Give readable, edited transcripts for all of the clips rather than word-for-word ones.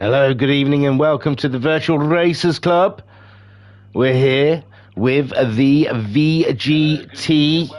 Hello, good evening, and welcome to the Virtual Racers Club. We're here with the VGT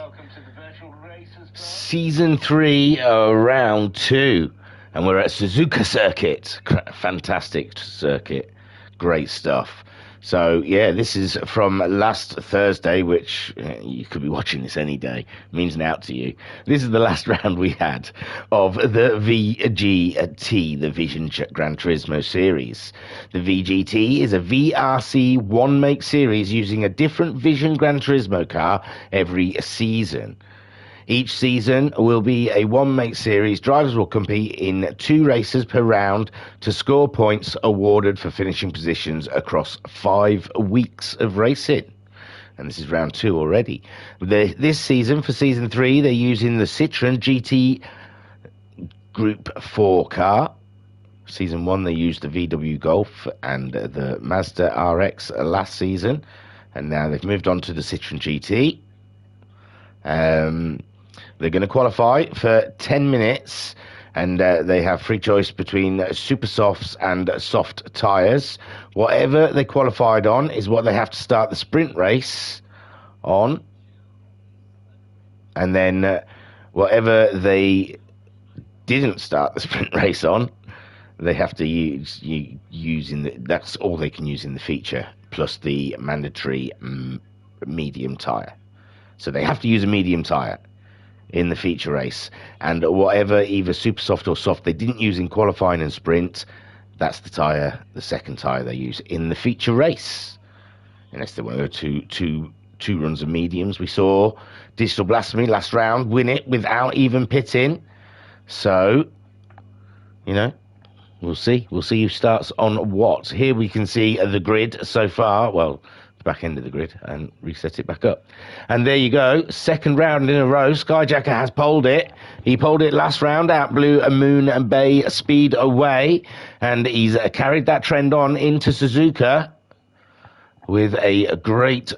Season 3, Round 2. And we're at Suzuka Circuit. Fantastic circuit. Great stuff. So, yeah, this is from last Thursday, which you could be watching this any day. Means an out to you. This is the last round we had of the VGT, the Vision Gran Turismo Series. The VGT is a VRC one-make series using a different Vision Gran Turismo car every season. Each season will be a one-make series. Drivers will compete in 2 races per round to score points awarded for finishing positions across 5 weeks of racing. And this is round 2 already. This season, for season 3, they're using the Citroen GT Group 4 car. Season 1, they used the VW Golf and the Mazda RX last season. And now they've moved on to the Citroen GT. They're going to qualify for 10 minutes, and they have free choice between super softs and soft tyres. Whatever they qualified on is what they have to start the sprint race on, and then whatever they didn't start the sprint race on, they have to that's all they can use in the feature, plus the mandatory medium tyre. So they have to use a medium tyre in the feature race, and whatever either super soft or soft they didn't use in qualifying and sprint, that's the second tyre they use in the feature race, unless they want to go two runs of mediums. We saw Digital Blasphemy last round win it without even pitting, so we'll see who starts on what. Here we can see the grid so far, well, back end of the grid, and reset it back up. And there you go, second round in a row. Skyjacker has poled it. He poled it last round out Blue Moon Bay Speed away, and he's carried that trend on into Suzuka with a great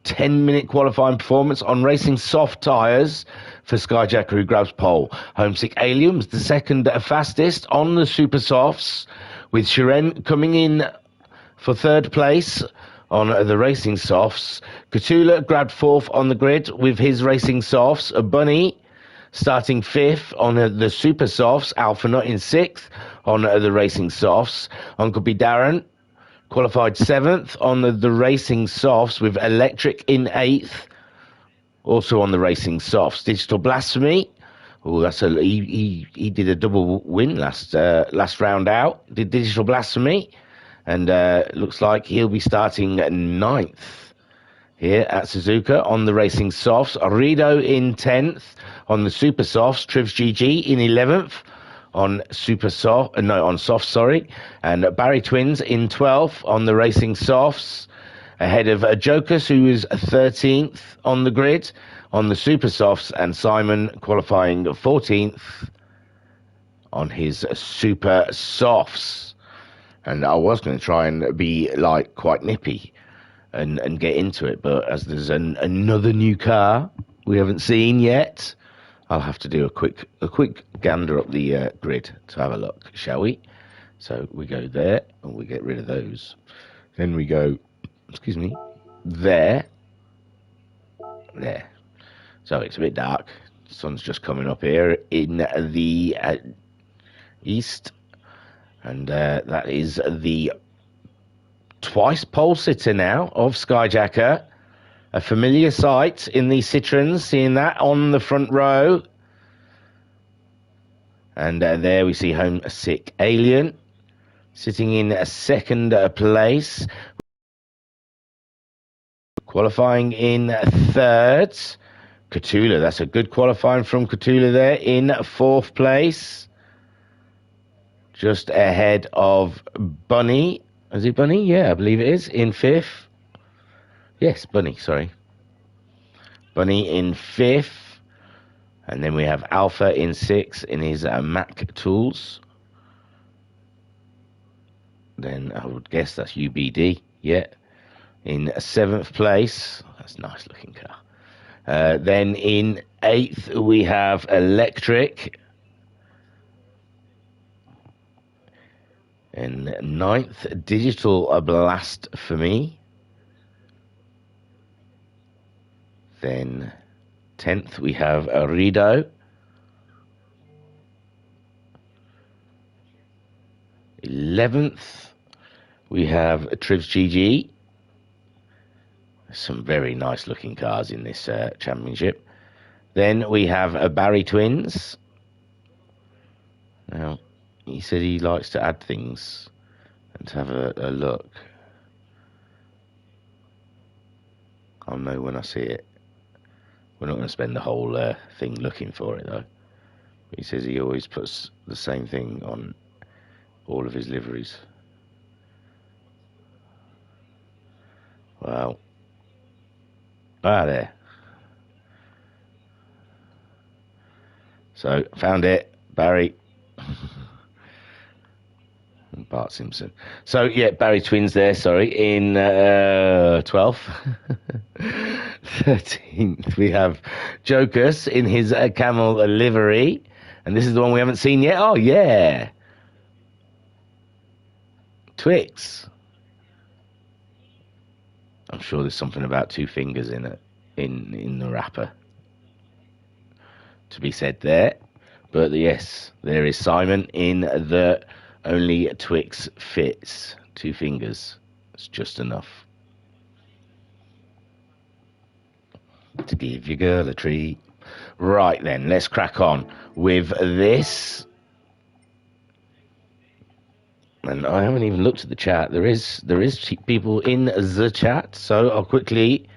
10-minute qualifying performance on racing soft tyres for Skyjacker, who grabs pole. Homesick Alien was the second fastest on the super softs, with Shiren coming in for third place on the racing softs. Cthulhu grabbed 4th on the grid with his racing softs. Bunny starting 5th on the super softs. Alpha Nut in 6th on the racing softs. Uncle B Darren qualified 7th on the racing softs, with Electric in 8th, also on the racing softs. Digital Blasphemy, he did a double win last round out. Did Digital Blasphemy, and looks like he'll be starting 9th here at Suzuka on the racing softs. Rido in 10th on the super softs. Trivs GG in 11th on soft, sorry. And Barry Twins in 12th on the racing softs, ahead of Jokus, who is 13th on the grid on the super softs, and Simon qualifying 14th on his super softs. And I was going to try and be quite nippy and get into it, but as there's another new car we haven't seen yet, I'll have to do a quick gander up the grid to have a look, shall we? So we go there, and we get rid of those. Then we go, there. So it's a bit dark. The sun's just coming up here in the east. And that is the twice pole sitter now of Skyjacker. A familiar sight in the Citroens, seeing that on the front row. And there we see Homesick Alien sitting in a second place. Qualifying in 3rd. Cthulhu, that's a good qualifying from Cthulhu there in 4th place. Just ahead of Bunny. Is it Bunny? Yeah, I believe it is. In 5th. Yes, Bunny, sorry. Bunny in 5th. And then we have Alpha in 6th in his Mac Tools. Then I would guess that's UBD. Yeah. In 7th place. That's a nice looking car. Then in 8th we have Electric. In 9th, Digital Blast for me. Then 10th, we have Rido. 11th, we have Trivs GG. Some very nice looking cars in this championship. Then we have Barry Twins. Now, he said he likes to add things and to have a look. I'll know when I see it. We're not going to spend the whole thing looking for it, though. He says he always puts the same thing on all of his liveries. Wow. Ah, there. So, found it. Barry. Bart Simpson. So, yeah, Barry Twins there, sorry. In 12th. 13th, we have Jokus in his camel livery. And this is the one we haven't seen yet. Oh, yeah. Twix. I'm sure there's something about 2 fingers in it, in the wrapper to be said there. But yes, there is Simon in the only Twix fits. 2 fingers. It's just enough to give your girl a treat. Right then, let's crack on with this. And I haven't even looked at the chat. There is people in the chat, so I'll quickly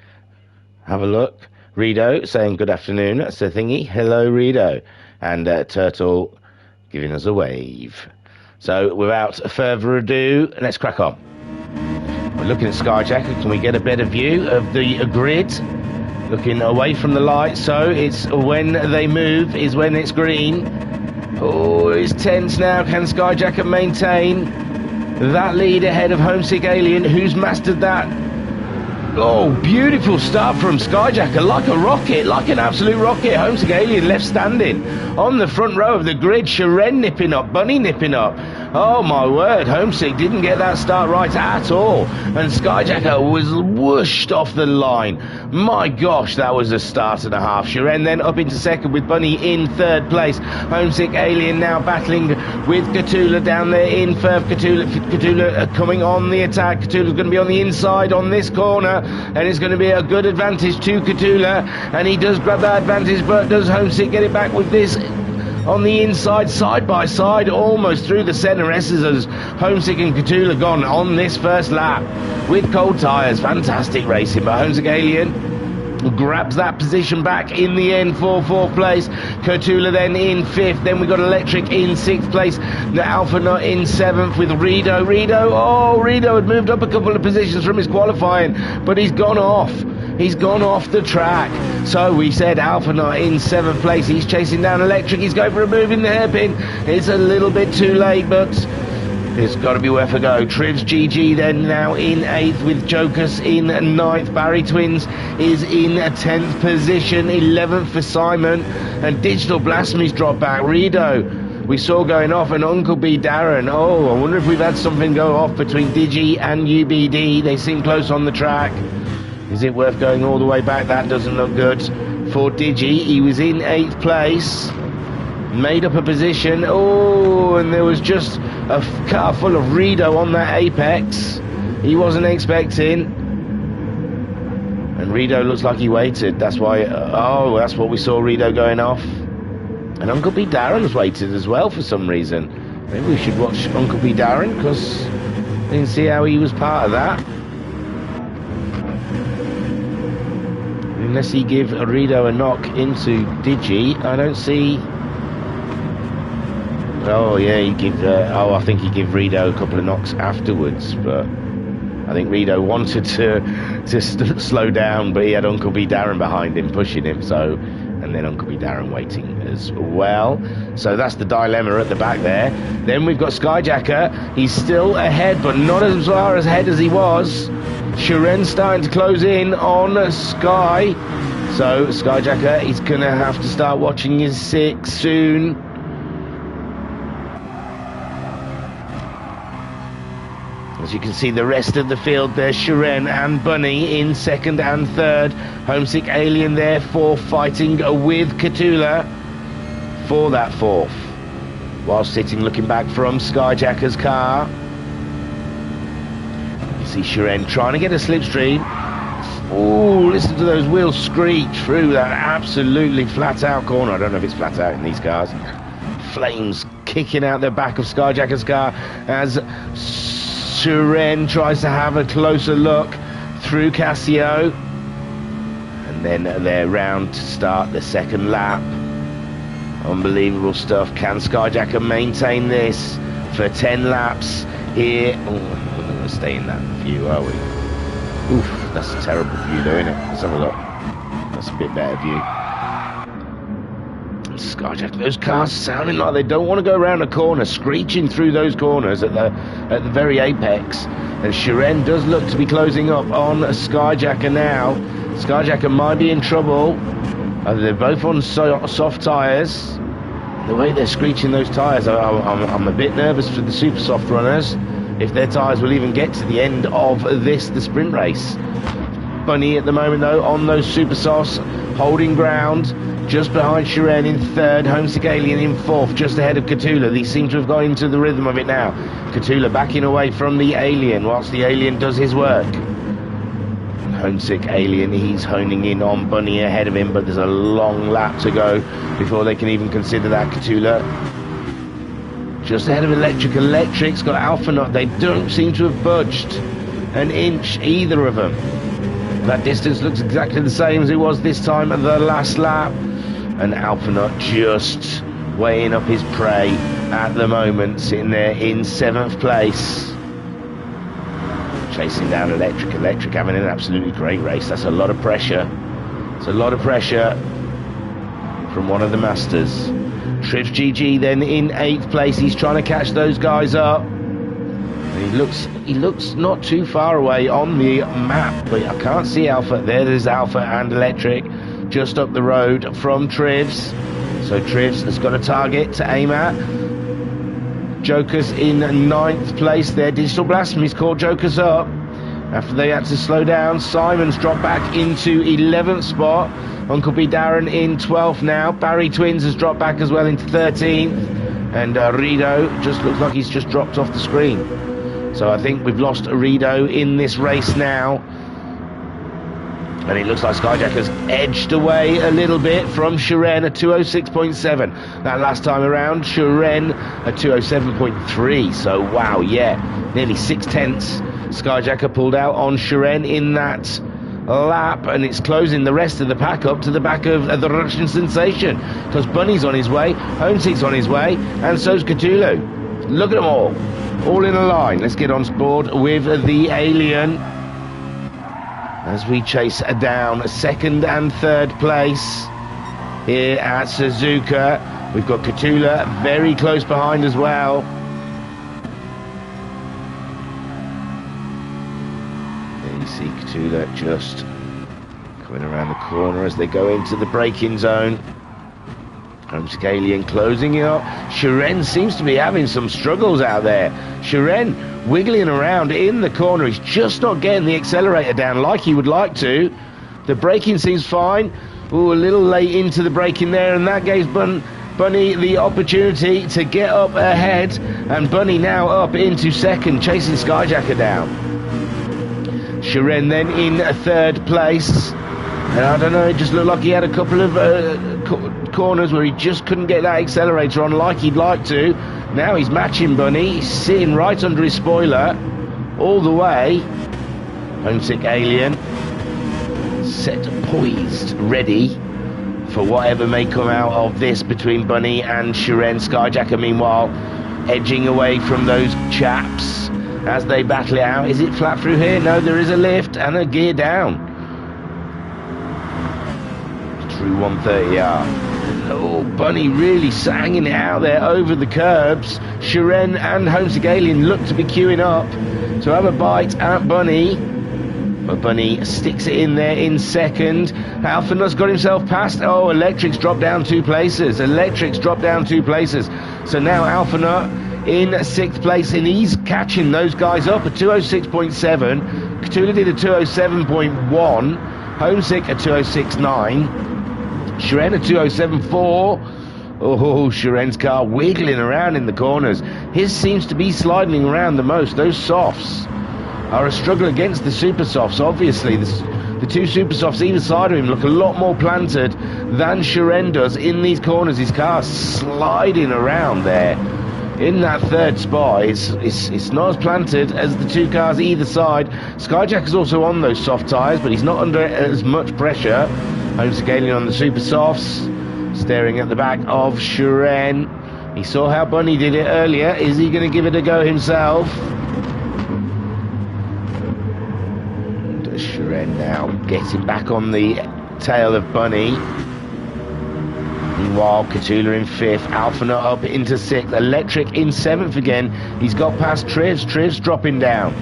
have a look. Rido saying good afternoon. That's a thingy. Hello, Rido. And Turtle giving us a wave. So without further ado, let's crack on. We're looking at Skyjacker. Can we get a better view of the grid? Looking away from the light, so it's when they move is when it's green. Oh, it's tense now. Can Skyjacker maintain that lead ahead of Homesick Alien, who's mastered that? Oh, beautiful start from Skyjacker, like a rocket, like an absolute rocket. Homesick Alien left standing on the front row of the grid. Sharon nipping up, Bunny nipping up. Oh my word, Homesick didn't get that start right at all, and Skyjacker was whooshed off the line. My gosh, that was a start and a half. Sharon then up into second with Bunny in 3rd place. Homesick Alien now battling with Cthulhu down there in 3rd. Cthulhu coming on the attack. Cthulhu's going to be on the inside on this corner, and it's going to be a good advantage to Cthulhu, and he does grab that advantage, but does Homesick get it back with this on the inside, side by side, almost through the centre S's as Homesick and Cthulhu gone on this first lap with cold tyres. Fantastic racing by Homesick Alien. Grabs that position back in the end for 4th place. Cthulhu then in 5th. Then we got Electric in 6th place. The Alpha Nut in 7th with Rido. Rido had moved up a couple of positions from his qualifying, but he's gone off. He's gone off the track. So we said Alpha Nut in 7th place. He's chasing down Electric. He's going for a move in the hairpin. It's a little bit too late, but it's got to be worth a go. Trivs GG then now in 8th with Jokus in 9th. Barry Twins is in 10th position. 11th for Simon. And Digital Blasphemy's dropped back. Rido we saw going off, and Uncle B Darren. Oh, I wonder if we've had something go off between Digi and UBD. They seem close on the track. Is it worth going all the way back? That doesn't look good for Digi. He was in 8th place. Made up a position. Oh, and there was just a car full of Rido on that apex. He wasn't expecting. And Rido looks like he waited. That's why, that's what we saw, Rido going off. And Uncle B Darren's waited as well for some reason. Maybe we should watch Uncle B Darren, because I didn't see how he was part of that. Unless he give Rido a knock into Digi, I don't see. Oh yeah, he give. I think he give Rido a couple of knocks afterwards, but I think Rido wanted to slow down, but he had Uncle B Darren behind him pushing him. So, and then Uncle B Darren waiting as well. So that's the dilemma at the back there. Then we've got Skyjacker. He's still ahead, but not as far ahead as he was. Sharen's starting to close in on Sky. So Skyjacker, he's gonna have to start watching his 6 soon. As you can see, the rest of the field, there's Shiren and Bunny in second and third. Homesick Alien there, fourth, fighting with Cthulhu for that fourth. While sitting, looking back from Skyjacker's car. You see Shiren trying to get a slipstream. Oh, listen to those wheels screech through that absolutely flat out corner. I don't know if it's flat out in these cars. Flames kicking out the back of Skyjacker's car as Shiren tries to have a closer look through Casio. And then they're round to start the second lap. Unbelievable stuff. Can Skyjacker maintain this for 10 laps here? Oh, we're not going to stay in that view, are we? Oof, that's a terrible view though, isn't it? Let's have a look. That's a bit better view. Skyjacker, those cars sounding like they don't want to go around a corner, screeching through those corners at the very apex. And Shiren does look to be closing up on Skyjacker now. Skyjacker might be in trouble. They're both on soft tyres. The way they're screeching those tyres, I'm a bit nervous for the super soft runners, if their tyres will even get to the end of the sprint race. Bunny at the moment though on those super softs, holding ground just behind Shiren in third, Homesick Alien in fourth, just ahead of Cthulhu. They seem to have got into the rhythm of it now. Cthulhu backing away from the Alien whilst the Alien does his work. Homesick Alien, he's honing in on Bunny ahead of him, but there's a long lap to go before they can even consider that. Cthulhu just ahead of Electric. Electric's got Alpha Nut. They don't seem to have budged an inch, either of them. That distance looks exactly the same as it was this time at the last lap. And Alpha Nut just weighing up his prey at the moment, sitting there in 7th place. Chasing down Electric. Electric having an absolutely great race. That's a lot of pressure. It's a lot of pressure from one of the masters. Trivs GG then in 8th place. He's trying to catch those guys up. And he looks not too far away on the map, but I can't see Alpha. There's Alpha and Electric just up the road from Trivs. So Trivs has got a target to aim at. Joker's in 9th place there. Digital Blasphemy's caught Joker's up after they had to slow down. Simon's dropped back into 11th spot. Uncle B Darren in 12th now. Barry Twins has dropped back as well into 13th. And Rido just looks like he's just dropped off the screen. So I think we've lost Rido in this race now. And it looks like Skyjacker's edged away a little bit from Shiren at 206.7. That last time around, Shiren at 207.3. So, wow, yeah, nearly 6/10. Skyjacker pulled out on Shiren in that lap, and it's closing the rest of the pack up to the back of the Russian Sensation. Because Bunny's on his way, Homesick's on his way, and so's Cthulhu. Look at them all in a line. Let's get on board with the Alien as we chase down 2nd and 3rd place here at Suzuka. We've got Cthulhu very close behind as well. There you see Cthulhu just coming around the corner as they go into the braking zone. Homesick Alien closing it up. Shiren seems to be having some struggles out there. Shiren wiggling around in the corner. He's just not getting the accelerator down like he would like to. The braking seems fine. Ooh, a little late into the braking there, and that gives Bunny the opportunity to get up ahead. And Bunny now up into 2nd, chasing Skyjacker down. Shiren then in 3rd place. And I don't know, it just looked like he had a couple of corners where he just couldn't get that accelerator on like he'd like to. Now he's matching Bunny. He's sitting right under his spoiler all the way. Homesick Alien set, poised, ready for whatever may come out of this between Bunny and Shiren. Skyjacker, meanwhile, edging away from those chaps as they battle it out. Is it flat through here? No, there is a lift and a gear down. Through 130R. Oh, Bunny really hanging it out there over the curbs. Shiren and Homesick Alien look to be queuing up to have a bite at Bunny. But Bunny sticks it in there in 2nd. Alpha Nut's got himself past. Oh, Electric's dropped down 2 places. Electric's dropped down 2 places. So now Alpha Nut in 6th place, and he's catching those guys up. A 206.7. Catula did a 207.1. Homesick a 206.9. Shiren a 207.4. Oh, Shiren's car wiggling around in the corners. His seems to be sliding around the most. Those softs are a struggle against the super softs. Obviously, the two super softs either side of him look a lot more planted than Shiren does in these corners. His car's sliding around there in that 3rd spot. It's not as planted as the two cars either side. Skyjack is also on those soft tyres, but he's not under as much pressure. Homesick Alien on the super softs, staring at the back of Shiren. He saw how Bunny did it earlier. Is he going to give it a go himself? Shiren now getting back on the tail of Bunny. Meanwhile, Catula in 5th, Alphanut up into 6th, Electric in 7th again. He's got past Trivs. Trivs dropping down.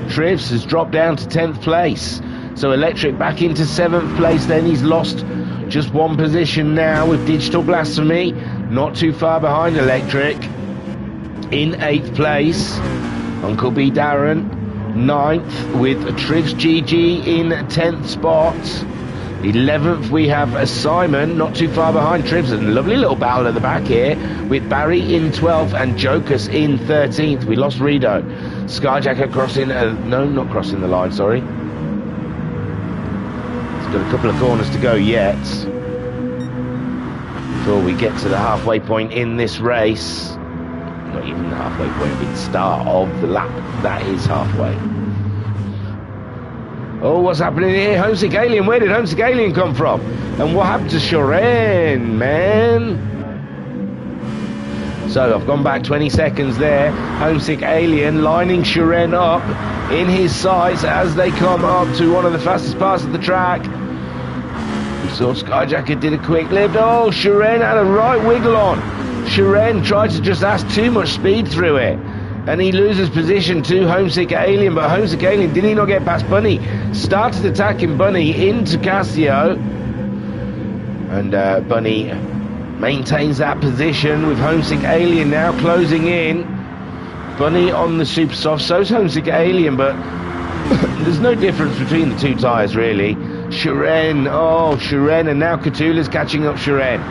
Trivs has dropped down to 10th place. So Electric back into 7th place then. He's lost just one position now with Digital Blasphemy. Not too far behind Electric. In 8th place, Uncle B Darren. 9th with Trivs GG in 10th spot. 11th we have Simon, not too far behind Trivs. A lovely little battle at the back here with Barry in 12th and Jokus in 13th. We lost Rido. Skyjacker crossing, no, not crossing the line, sorry. He's got a couple of corners to go yet before we get to the halfway point in this race. Not even the halfway point, the start of the lap. That is halfway. Oh, what's happening here? Homesick Alien. Where did Homesick Alien come from? And what happened to Shiren, man? So I've gone back 20 seconds there. Homesick Alien lining Shiren up in his sights as they come up to one of the fastest parts of the track. We saw Skyjacker did a quick lift. Oh, Shiren had a right wiggle on. Shiren tried to just ask too much speed through it, and he loses position to Homesick Alien. But Homesick Alien, did he not get past Bunny? Started attacking Bunny into Casio, and Bunny maintains that position with Homesick Alien now closing in. Bunny on the super soft, so's Homesick Alien, but there's no difference between the two tyres really. Shiren, oh Shiren, and now Catula's catching up Shiren.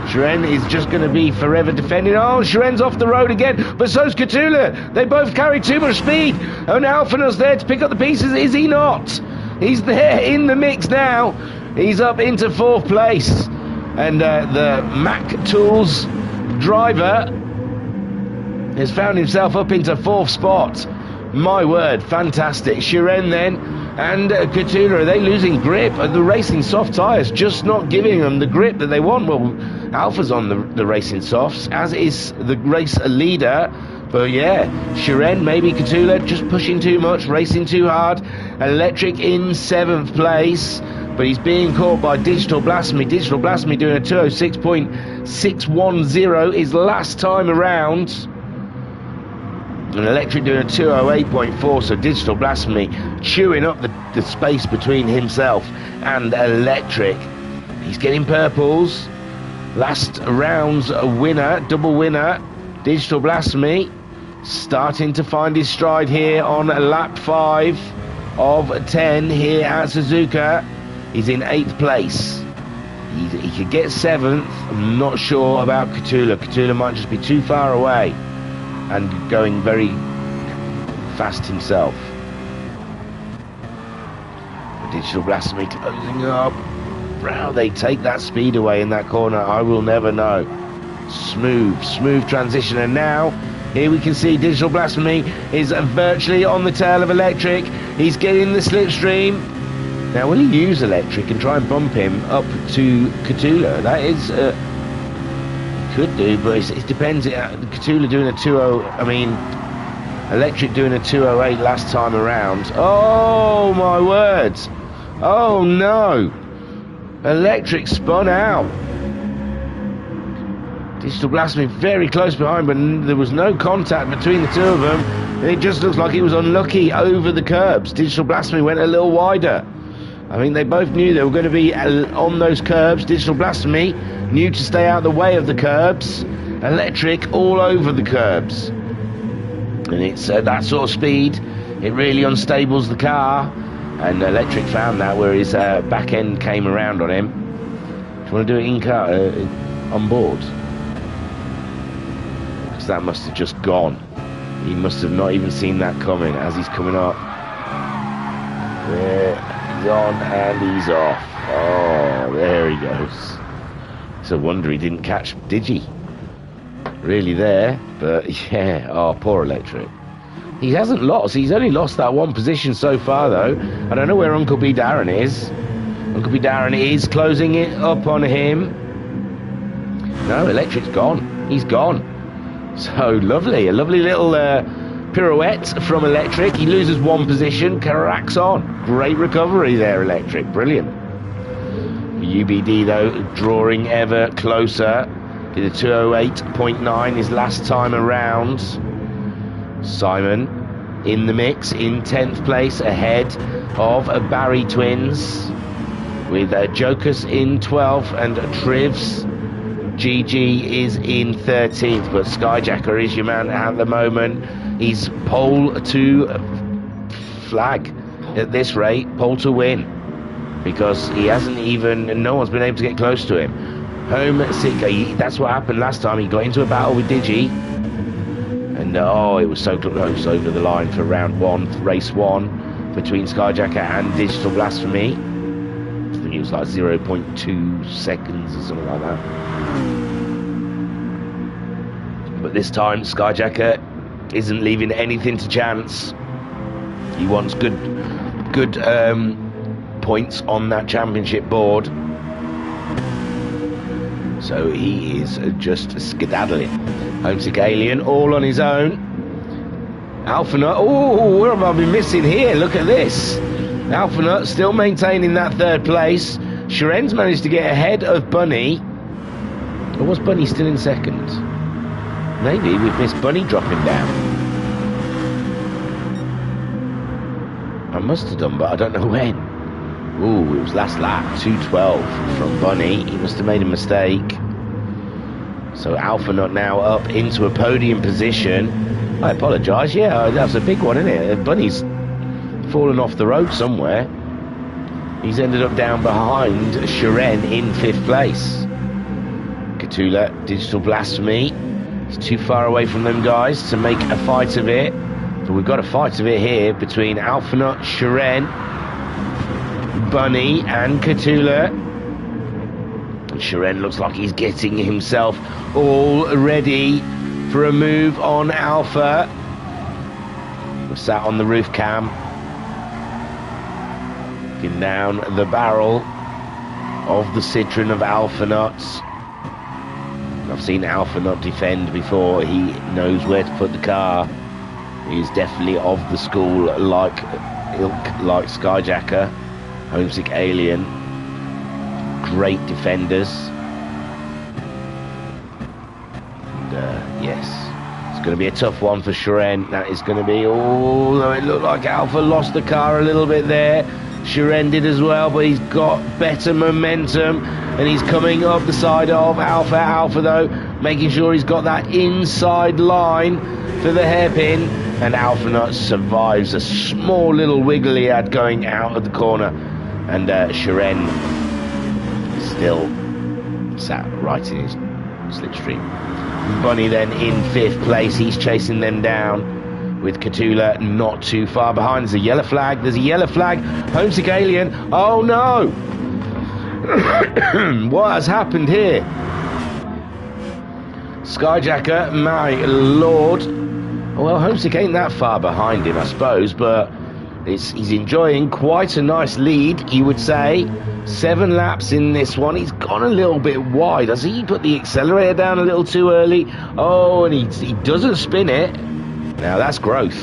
Shiren is just going to be forever defending. Oh, Shiren's off the road again, but so's Catula. They both carry too much speed. Oh, now Alphanut's there to pick up the pieces. Is he not? He's there in the mix now. He's up into 4th place. And the Mac Tools driver has found himself up into 4th spot. My word, fantastic. Shiren then and Catula, are they losing grip? Are the racing soft tyres just not giving them the grip that they want? Well, Alpha's on the racing softs, as is the race leader. But yeah, Shiren, maybe Catula, just pushing too much, racing too hard. Electric in 7th place, but he's being caught by Digital Blasphemy. Digital Blasphemy doing a 206.610 his last time around. And Electric doing a 208.4, so Digital Blasphemy chewing up the space between himself and Electric. He's getting purples. Last round's a winner, double winner, Digital Blasphemy, starting to find his stride here on lap 5 of 10 here at Suzuka. He's in 8th place. He could get 7th. I'm not sure about Catula. Catula might just be too far away and going very fast himself. Digital Blasphemy closing up. How they take that speed away in that corner, I will never know. Smooth transition, and now here we can see Digital Blasphemy is virtually on the tail of Electric. He's getting the slipstream. Now will he use Electric and try and bump him up to Catula? That is could do, but it depends. Catula doing a 2.0, I mean Electric doing a 2.08 last time around. Oh my words, oh no, Electric spun out. Digital Blasphemy very close behind, but there was no contact between the two of them, and it just looks like he was unlucky over the curbs. Digital Blasphemy went a little wider. I think they both knew they were going to be on those curbs. Digital Blasphemy knew to stay out of the way of the curbs. Electric all over the curbs. And it's that sort of speed, it really unstables the car. And Electric found that where his back end came around on him. Do you want to do it in car, on board? Because that must have just gone. He must have not even seen that coming as he's coming up. There, he's on and he's off. Oh, there he goes. It's a wonder he didn't catch Digi. Really there, but yeah, oh, poor Electric. He hasn't lost, he's only lost that one position so far though. I don't know where Uncle B Darren is. Uncle B Darren is closing it up on him. No, Electric's gone, he's gone. So lovely, a lovely little pirouette from Electric. He loses one position, cracks on. Great recovery there, Electric, brilliant. UBD though, drawing ever closer. Did a 2:08.9 his last time around. Simon in the mix in 10th place ahead of Barry Twins with Jokers in 12th and Trivs. GG is in 13th, but Skyjacker is your man at the moment. He's pole to flag at this rate, pole to win, because he hasn't even, no one's been able to get close to him. Homesick, that's what happened last time. He got into a battle with Digi, and oh, it was so close over the line for round one, race one, between Skyjacker and Digital Blasphemy. I think it was like 0.2 seconds or something like that. But this time, Skyjacker isn't leaving anything to chance. He wants good points on that championship board. So he is just skedaddling. Homesick Alien all on his own. Alphanut, oh, what have I been missing here? Look at this. Alphanut still maintaining that third place. Sharen's managed to get ahead of Bunny. Or was Bunny still in second? Maybe we've missed Bunny dropping down. I must have done, but I don't know when. Ooh, it was last lap, 2:12 from Bunny. He must have made a mistake. So Alphanut now up into a podium position. I apologise, yeah, that's a big one, isn't it? Bunny's fallen off the road somewhere. He's ended up down behind Sharen in 5th place. Cthulhu, Digital Blasphemy. He's too far away from them guys to make a fight of it. But we've got a fight of it here between Alphanut, Sharen, Bunny and Cthulhu. And Sharen looks like he's getting himself all ready for a move on Alpha. We're sat on the roof cam, looking down the barrel of the Citroen of Alphanut. I've seen Alphanut defend before. He knows where to put the car. He's definitely of the school like Skyjacker. Homesick Alien, great defenders. And, yes, it's going to be a tough one for Sharen. That is going to be, although it looked like Alpha lost the car a little bit there. Sharen did as well, but he's got better momentum and he's coming up the side of Alpha. Alpha though, making sure he's got that inside line for the hairpin, and Alphanut survives a small little wiggle he had going out of the corner. And Sharen still sat right in his slipstream. Bunny then in 5th place. He's chasing them down with Cthulhu not too far behind. There's a yellow flag. There's a yellow flag. Homesick Alien. Oh no! What has happened here? Skyjacker, my lord. Well, Homesick ain't that far behind him, I suppose, but he's enjoying quite a nice lead, you would say. 7 laps in this one. He's gone a little bit wide. Has he put the accelerator down a little too early? Oh, and he doesn't spin it. Now, that's growth.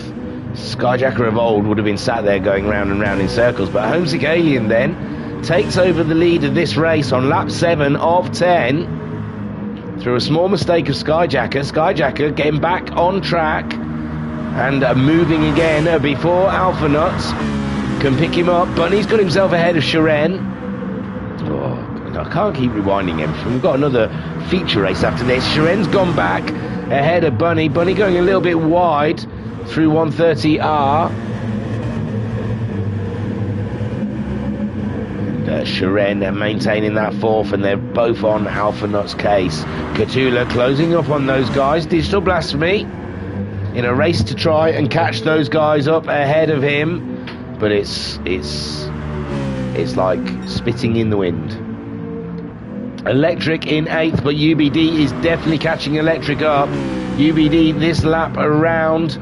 Skyjacker of old would have been sat there going round and round in circles, but Homesick Alien then takes over the lead of this race on lap 7 of 10 through a small mistake of Skyjacker. Skyjacker getting back on track and moving again before Alphanut can pick him up. Bunny's got himself ahead of Sharen. Oh, I can't keep rewinding him. We've got another feature race after this. Sharen's gone back ahead of Bunny. Bunny going a little bit wide through 130R. And Shiren maintaining that fourth, and they're both on Alpha Nut's case. Catula closing up on those guys. Digital Blasphemy in a race to try and catch those guys up ahead of him, but it's like spitting in the wind. Electric in 8th, but UBD is definitely catching Electric up. UBD this lap around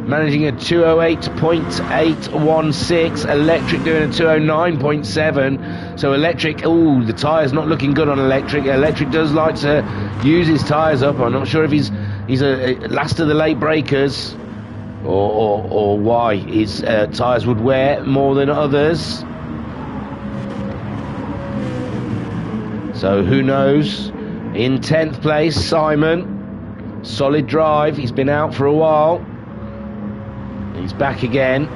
managing a 208.816. Electric doing a 209.7. So Electric, ooh, the tyres not looking good on Electric. Electric does like to use his tyres up. I'm not sure if he's a last of the late breakers or why his tyres would wear more than others. So who knows? In 10th place, Simon. Solid drive. He's been out for a while. He's back again.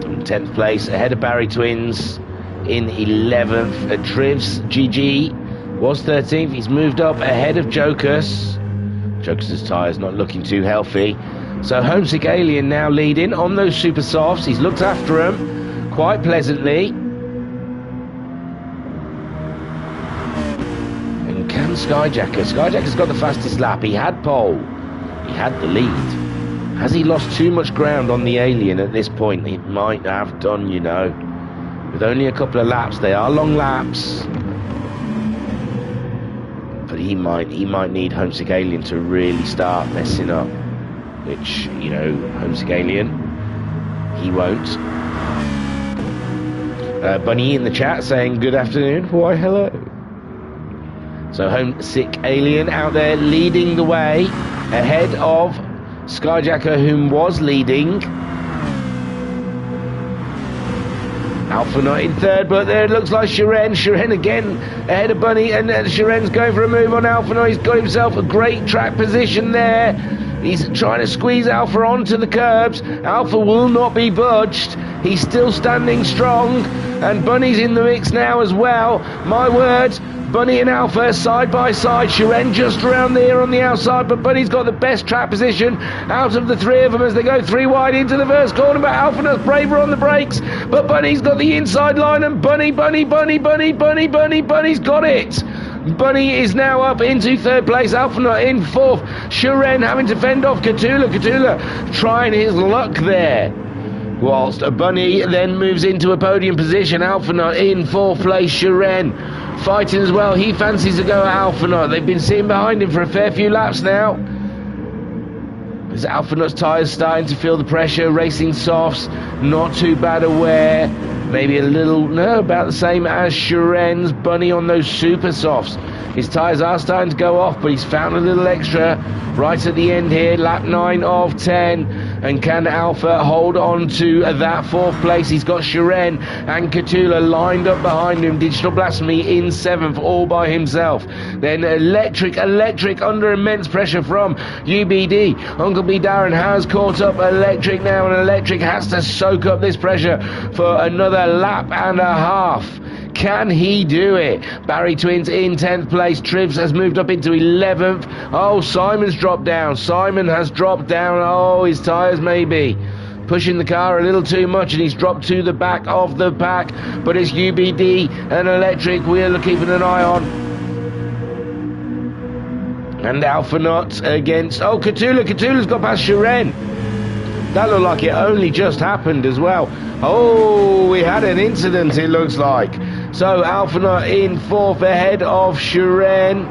In 10th place, ahead of Barry Twins. In 11th, Trivs GG was 13th. He's moved up ahead of Jokus. Jokus' tyres not looking too healthy. So Homesick Alien now leading on those super softs. He's looked after them quite pleasantly. Can Skyjacker's got the fastest lap. He had pole. He had the lead. Has he lost too much ground on the Alien at this point? He might have done, you know. With only a couple of laps. They are long laps. But he might need Homesick Alien to really start messing up. Which, you know, Homesick Alien, he won't. Bunny in the chat saying good afternoon. Why, hello. So Homesick Alien out there leading the way ahead of Skyjacker, whom was leading. Alpha Nut in 3rd, but there it looks like Shiren again ahead of Bunny, and Shiren's going for a move on Alpha Nut. He's got himself a great track position there. He's trying to squeeze Alpha onto the curbs. Alpha will not be budged. He's still standing strong, and Bunny's in the mix now as well. My word. Bunny and Alpha side by side. Shiren just around there on the outside, but Bunny's got the best track position out of the three of them as they go 3 wide into the first corner. But Alpha Nut's braver on the brakes, but Bunny's got the inside line, and Bunny's got it. Bunny is now up into 3rd place. Alpha Nut in 4th. Shiren having to fend off Catula. Catula trying his luck there. Whilst Bunny then moves into a podium position. Alpha Nut in 4th place. Shiren fighting as well. He fancies to go at Alpha Nut. They've been sitting behind him for a fair few laps now. As Alpha Nut's tyres starting to feel the pressure. Racing softs, not too bad a wear. Maybe a little, no, about the same as Shiren's. Bunny on those super softs. His tyres are starting to go off, but he's found a little extra right at the end here. Lap 9 of 10. And can Alpha hold on to that 4th place? He's got Shiren and Catula lined up behind him. Digital Blasphemy in 7th, all by himself. Then Electric under immense pressure from UBD. Uncle B Darren has caught up Electric now, and Electric has to soak up this pressure for another lap and a half. Can he do it? Barry Twins in 10th place. Trivs has moved up into 11th. Oh, Simon's dropped down. Simon has dropped down. Oh, his tyres maybe pushing the car a little too much, and he's dropped to the back of the pack. But it's UBD and Electric we're keeping an eye on. And Alpha Nut against... Oh, Catula's got past Shiren. That looked like it only just happened as well. Oh, we had an incident, it looks like. So Alpha Nut in 4th ahead of Shiren.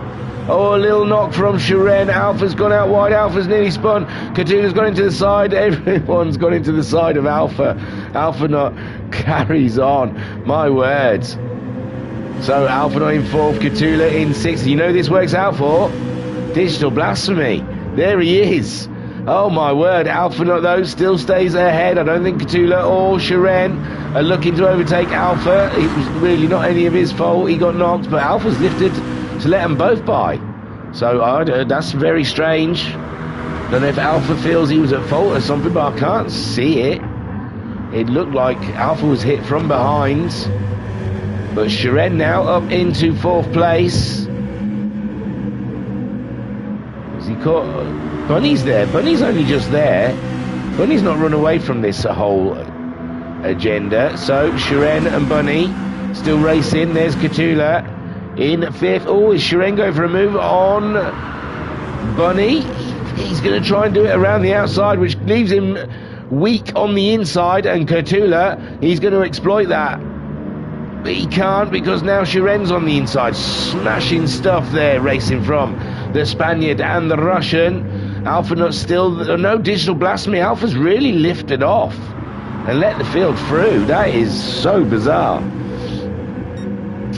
Oh, a little knock from Shiren. Alpha's gone out wide. Alpha's nearly spun. Catula's gone into the side. Everyone's gone into the side of Alpha. Alpha Nut carries on. My words. So Alpha Nut in 4th. Catula in 6th. You know this works out for? Digital Blasphemy. There he is. Oh my word, Alpha Nut though still stays ahead. I don't think Catula or Shiren are looking to overtake Alpha. It was really not any of his fault. He got knocked, but Alpha's lifted to let them both by. So that's very strange. Don't know if Alpha feels he was at fault or something, but I can't see it. It looked like Alpha was hit from behind. But Shiren now up into 4th place. Bunny's there. Bunny's only just there. Bunny's not run away from this whole agenda. So Shiren and Bunny still racing. There's Katula in 5th. Oh, is Shiren going for a move on Bunny? He's going to try and do it around the outside, which leaves him weak on the inside, and Katula, he's going to exploit that. But he can't, because now Shiren's on the inside, smashing stuff there, racing from the Spaniard and the Russian. Alpha not still, no digital blasphemy. Alpha's really lifted off and let the field through. That is so bizarre.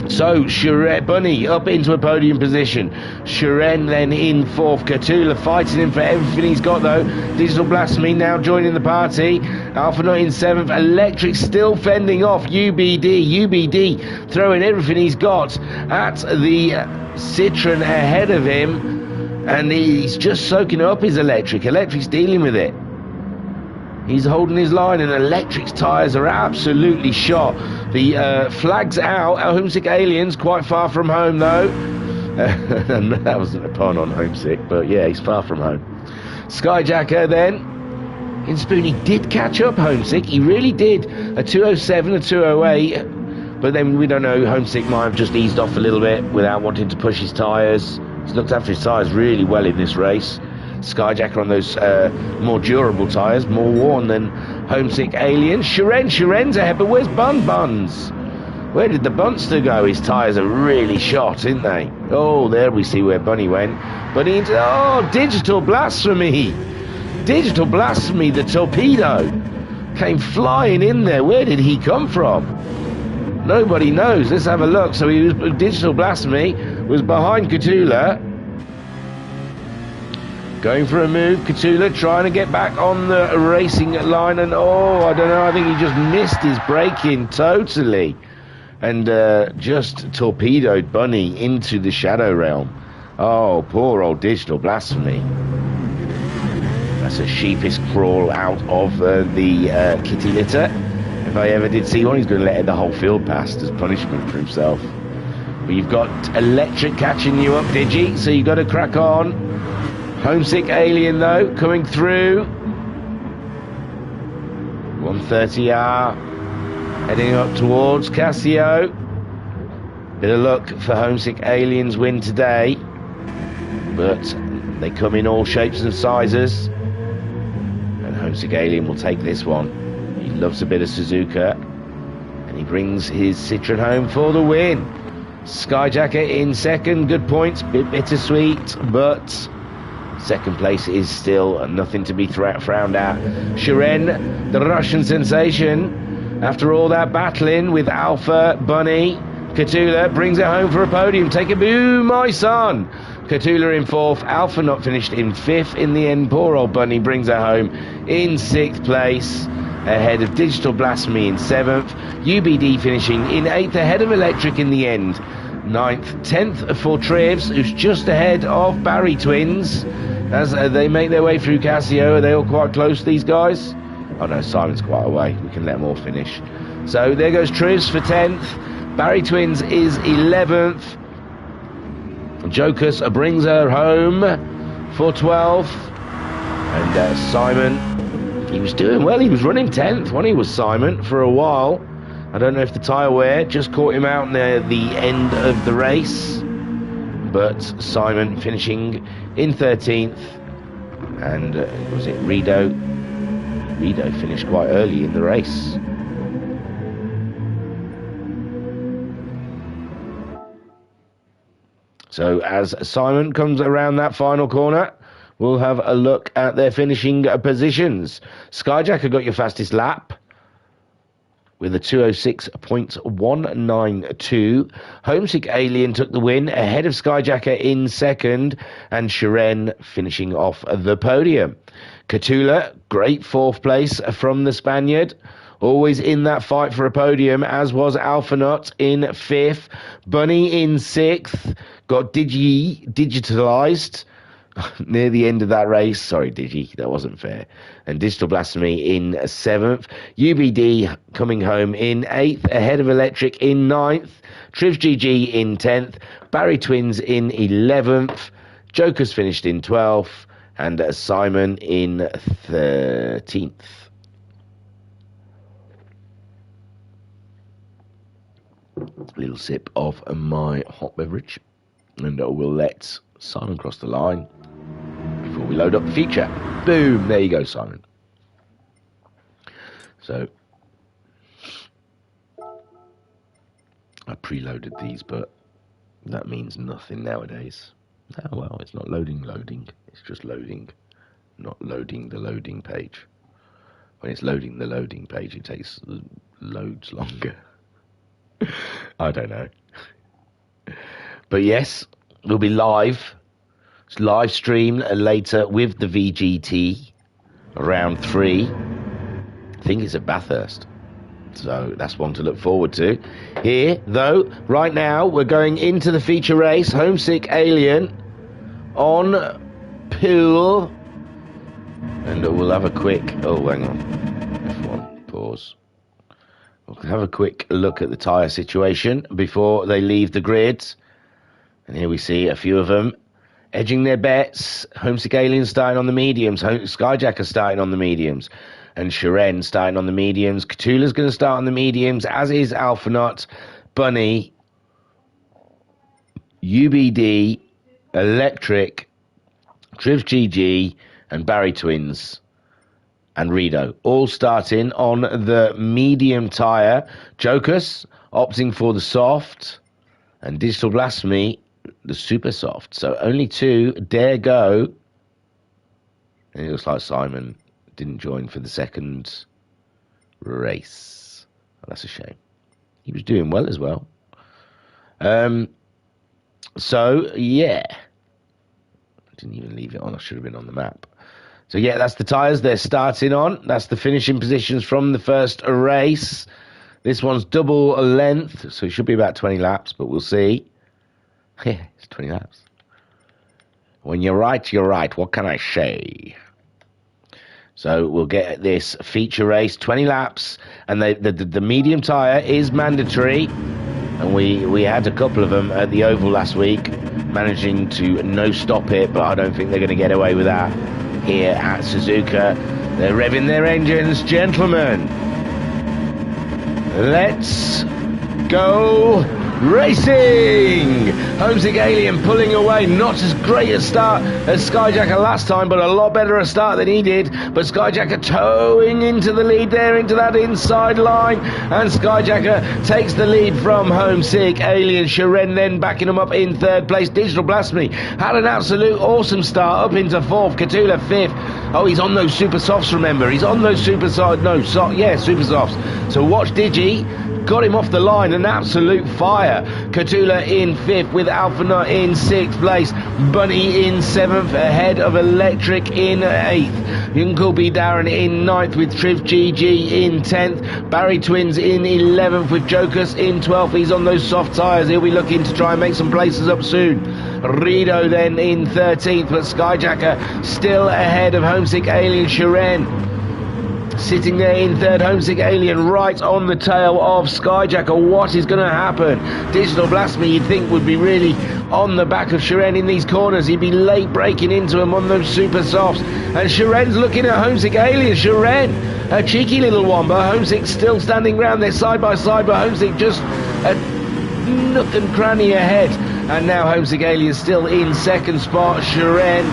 So Shiren, Bunny up into a podium position. Shiren then in 4th. Katula fighting him for everything he's got though. Digital Blasphemy now joining the party. Alpha Nut in 7th. Electric still fending off UBD. UBD throwing everything he's got at the Citroen ahead of him. And he's just soaking up his Electric. Electric's dealing with it. He's holding his line, and Electric's tyres are absolutely shot. The flag's out. Homesick Alien's quite far from home, though. And that wasn't a pun on homesick, but yeah, he's far from home. Skyjacker then. In Spoon, he did catch up Homesick. He really did. A 207, a 208. But then we don't know. Homesick might have just eased off a little bit without wanting to push his tyres. He's looked after his tyres really well in this race. Skyjacker on those more durable tyres, more worn than Homesick Alien. Shiren's ahead, but where's Buns? Where did the Bunster go? His tyres are really shot, aren't they? Oh, there we see where Bunny went. Bunny into, oh, Digital Blasphemy. Digital Blasphemy, the torpedo, came flying in there. Where did he come from? Nobody knows. Let's have a look. So Digital Blasphemy was behind Katula, going for a move. Katula trying to get back on the racing line, and oh, I don't know, I think he just missed his braking totally, and just torpedoed Bunny into the Shadow Realm. Oh, poor old Digital Blasphemy. That's a sheepish crawl out of the kitty litter. If I ever did see one, he's going to let the whole field pass as punishment for himself. But you've got Electric catching you up, Digi, so you've got to crack on. Homesick Alien, though, coming through. 130R, heading up towards Casio. Bit of luck for Homesick Alien's win today, but they come in all shapes and sizes, and Homesick Alien will take this one. He loves a bit of Suzuka, and he brings his Citroen home for the win. Skyjacker in second, good points, bit bittersweet, but second place is still nothing to be frowned at. Shiren, the Russian sensation, after all that battling with Alpha, Bunny, Katula brings it home for a podium. Take a boo, my son. Katula in 4th, Alpha not finished in 5th in the end. Poor old Bunny brings it home in 6th place, ahead of Digital Blasphemy in 7th. UBD finishing in 8th, ahead of Electric in the end. 9th, 10th for Trivs, who's just ahead of Barry Twins as they make their way through Casio. Are they all quite close, these guys? Oh no, Simon's quite away. We can let them all finish. So there goes Trivs for 10th. Barry Twins is 11th. Jocus brings her home for 12th. And Simon, he was doing well. He was running 10th when he was Simon for a while. I don't know if the tyre wear just caught him out near the end of the race, but Simon finishing in 13th, and was it Rido? Rido finished quite early in the race. So as Simon comes around that final corner, we'll have a look at their finishing positions. Skyjacker got your fastest lap with a 206.192. Homesick Alien took the win ahead of Skyjacker in second, and Shiren finishing off the podium. Katula, great 4th place from the Spaniard, always in that fight for a podium, as was Alpha Nut in 5th. Bunny in 6th, got digitalized near the end of that race. Sorry, Digi, that wasn't fair. And Digital Blasphemy in 7th. UBD coming home in 8th, ahead of Electric in 9th. Trivs GG in 10th. Barry Twins in 11th. Joker's finished in 12th, and Simon in 13th. Little sip of my hot beverage, and we'll let Simon cross the line before we load up the feature. Boom, there you go, Simon. So I preloaded these, but that means nothing nowadays. Oh well, it's not loading, it's just loading, not loading the loading page. When it's loading the loading page, it takes loads longer. I don't know. But yes, we'll be live. It's live stream later with the VGT round 3. I think it's at Bathurst. So that's one to look forward to. Here, though, right now, we're going into the feature race. Homesick Alien on pool. And we'll have a quick... Oh, hang on. F1, pause. We'll have a quick look at the tyre situation before they leave the grid. And here we see a few of them edging their bets. Homesick Alien starting on the mediums. Skyjacker starting on the mediums. And Shiren starting on the mediums. Cthulhu's going to start on the mediums, as is Alphanaut, Bunny, UBD, Electric, Triv GG, and Barry Twins, and Rido. All starting on the medium tyre. Jokus opting for the soft, and Digital Blasphemy, the super soft. So only 2 dare go. And it looks like Simon didn't join for the second race. Oh, that's a shame. He was doing well as well. So, yeah. I didn't even leave it on. I should have been on the map. So, yeah, that's the tyres they're starting on. That's the finishing positions from the first race. This one's double length, so it should be about 20 laps, but we'll see. Yeah, it's 20 laps. When you're right, you're right. What can I say? So we'll get this feature race, 20 laps, and the medium tyre is mandatory. And we had a couple of them at the Oval last week, managing to no-stop it, but I don't think they're going to get away with that here at Suzuka. They're revving their engines, gentlemen. Let's go racing! Homesick Alien pulling away. Not as great a start as Skyjacker last time, but a lot better a start than he did. But Skyjacker towing into the lead there, into that inside line. And Skyjacker takes the lead from Homesick Alien. Shiren then backing him up in 3rd place. Digital Blasphemy had an absolute awesome start up into 4th. Cthulhu 5th. Oh, he's on those super softs, remember. He's on those super softs. Super softs. So watch Digi. Got him off the line, an absolute fire. Cthulhu in 5th with Alphanaut in 6th place. Bunny in 7th ahead of Electric in 8th. Uncle B. Darren in 9th with Triv GG in 10th. Barry Twins in 11th with Jokus in 12th. He's on those soft tyres. He'll be looking to try and make some places up soon. Rido then in 13th, but Skyjacker still ahead of Homesick Alien. Shiren sitting there in 3rd, Homesick Alien right on the tail of Skyjacker. What is going to happen? Digital Blasphemy, you'd think, would be really on the back of Shiren in these corners. He'd be late breaking into him on those super softs. And Shiren's looking at Homesick Alien. Shiren, a cheeky little one, but Homesick still standing round there side by side, but Homesick just a nook and cranny ahead. And now Homesick Alien still in 2nd spot. Shiren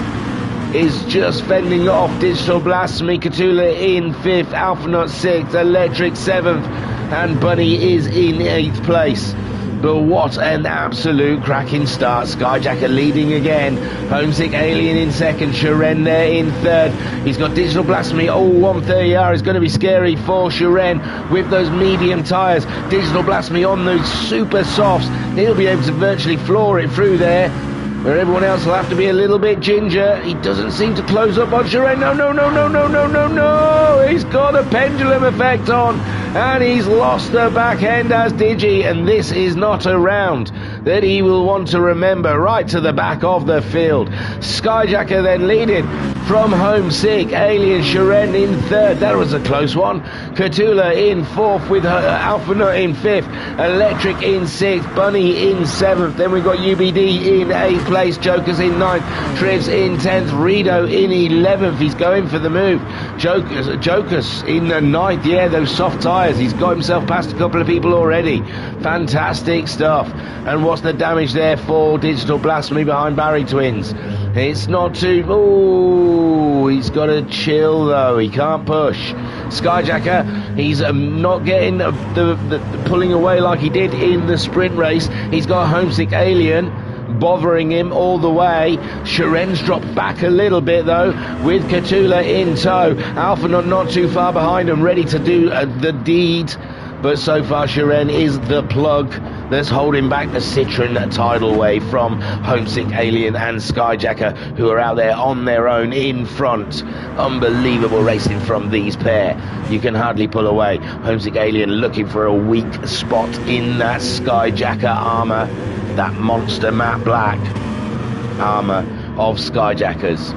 is just fending off Digital Blasphemy. Cthulhu in 5th, Alphanaut 6th, Electric 7th, and Bunny is in 8th place. But what an absolute cracking start. Skyjacker leading again. Homesick Alien in 2nd, Shiren there in 3rd. He's got Digital Blasphemy. Oh, 130R is going to be scary for Shiren with those medium tyres. Digital Blasphemy on those super softs. He'll be able to virtually floor it through there, where everyone else will have to be a little bit ginger. He doesn't seem to close up on Shiren. No. He's got a pendulum effect on, and he's lost the back end as Digi, and this is not a round that he will want to remember. Right to the back of the field. Skyjacker then leading from Homesick Alien. Shiren in third. That was a close one. Catula in fourth with Alpha Nut in fifth. Electric in sixth. Bunny in seventh. Then we've got UBD in eighth place. Jokers in ninth. Trivs in 10th. Rito in 11th. He's going for the move. Jokers in the ninth. Yeah, those soft tyres. He's got himself past a couple of people already. Fantastic stuff. And what's the damage there for Digital Blasphemy behind Barry Twins? It's not too... Ooh, he's got to chill though. He can't push. Skyjacker, he's not getting the pulling away like he did in the sprint race. He's got Homesick Alien bothering him all the way. Shiren's dropped back a little bit though, with Catula in tow. Alpha not too far behind and ready to do the deed. But so far Shiren is the plug that's holding back the Citroen tidal wave from Homesick Alien and Skyjacker, who are out there on their own in front. Unbelievable racing from these pair. You can hardly pull away. Homesick Alien looking for a weak spot in that Skyjacker armour, that monster matte black armour of Skyjackers.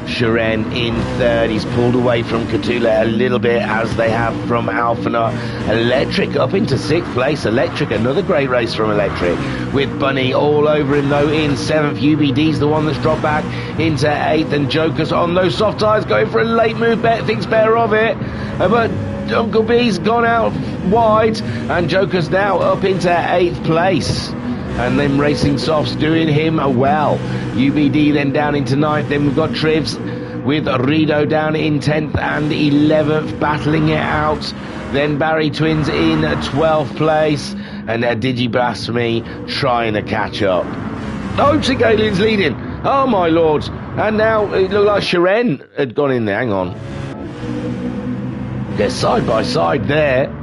Shiren in third. He's pulled away from Catula a little bit, as they have from Alphanut. Electric up into sixth place. Electric, another great race from Electric, with Bunny all over him though in seventh. UBD's the one that's dropped back into eighth, and Joker's on those soft tyres going for a late move. Thinks better of it, but Uncle B's gone out wide, and Joker's now up into eighth place. And then Racing Softs doing him well. UBD then down into ninth. Then we've got Trivs with Rido down in 10th and 11th, battling it out. Then Barry Twins in 12th place. And Digi Blasphemy trying to catch up. Homesick Alien's leading. Oh my lord. And now it looked like Shiren had gone in there. Hang on. They're side by side there.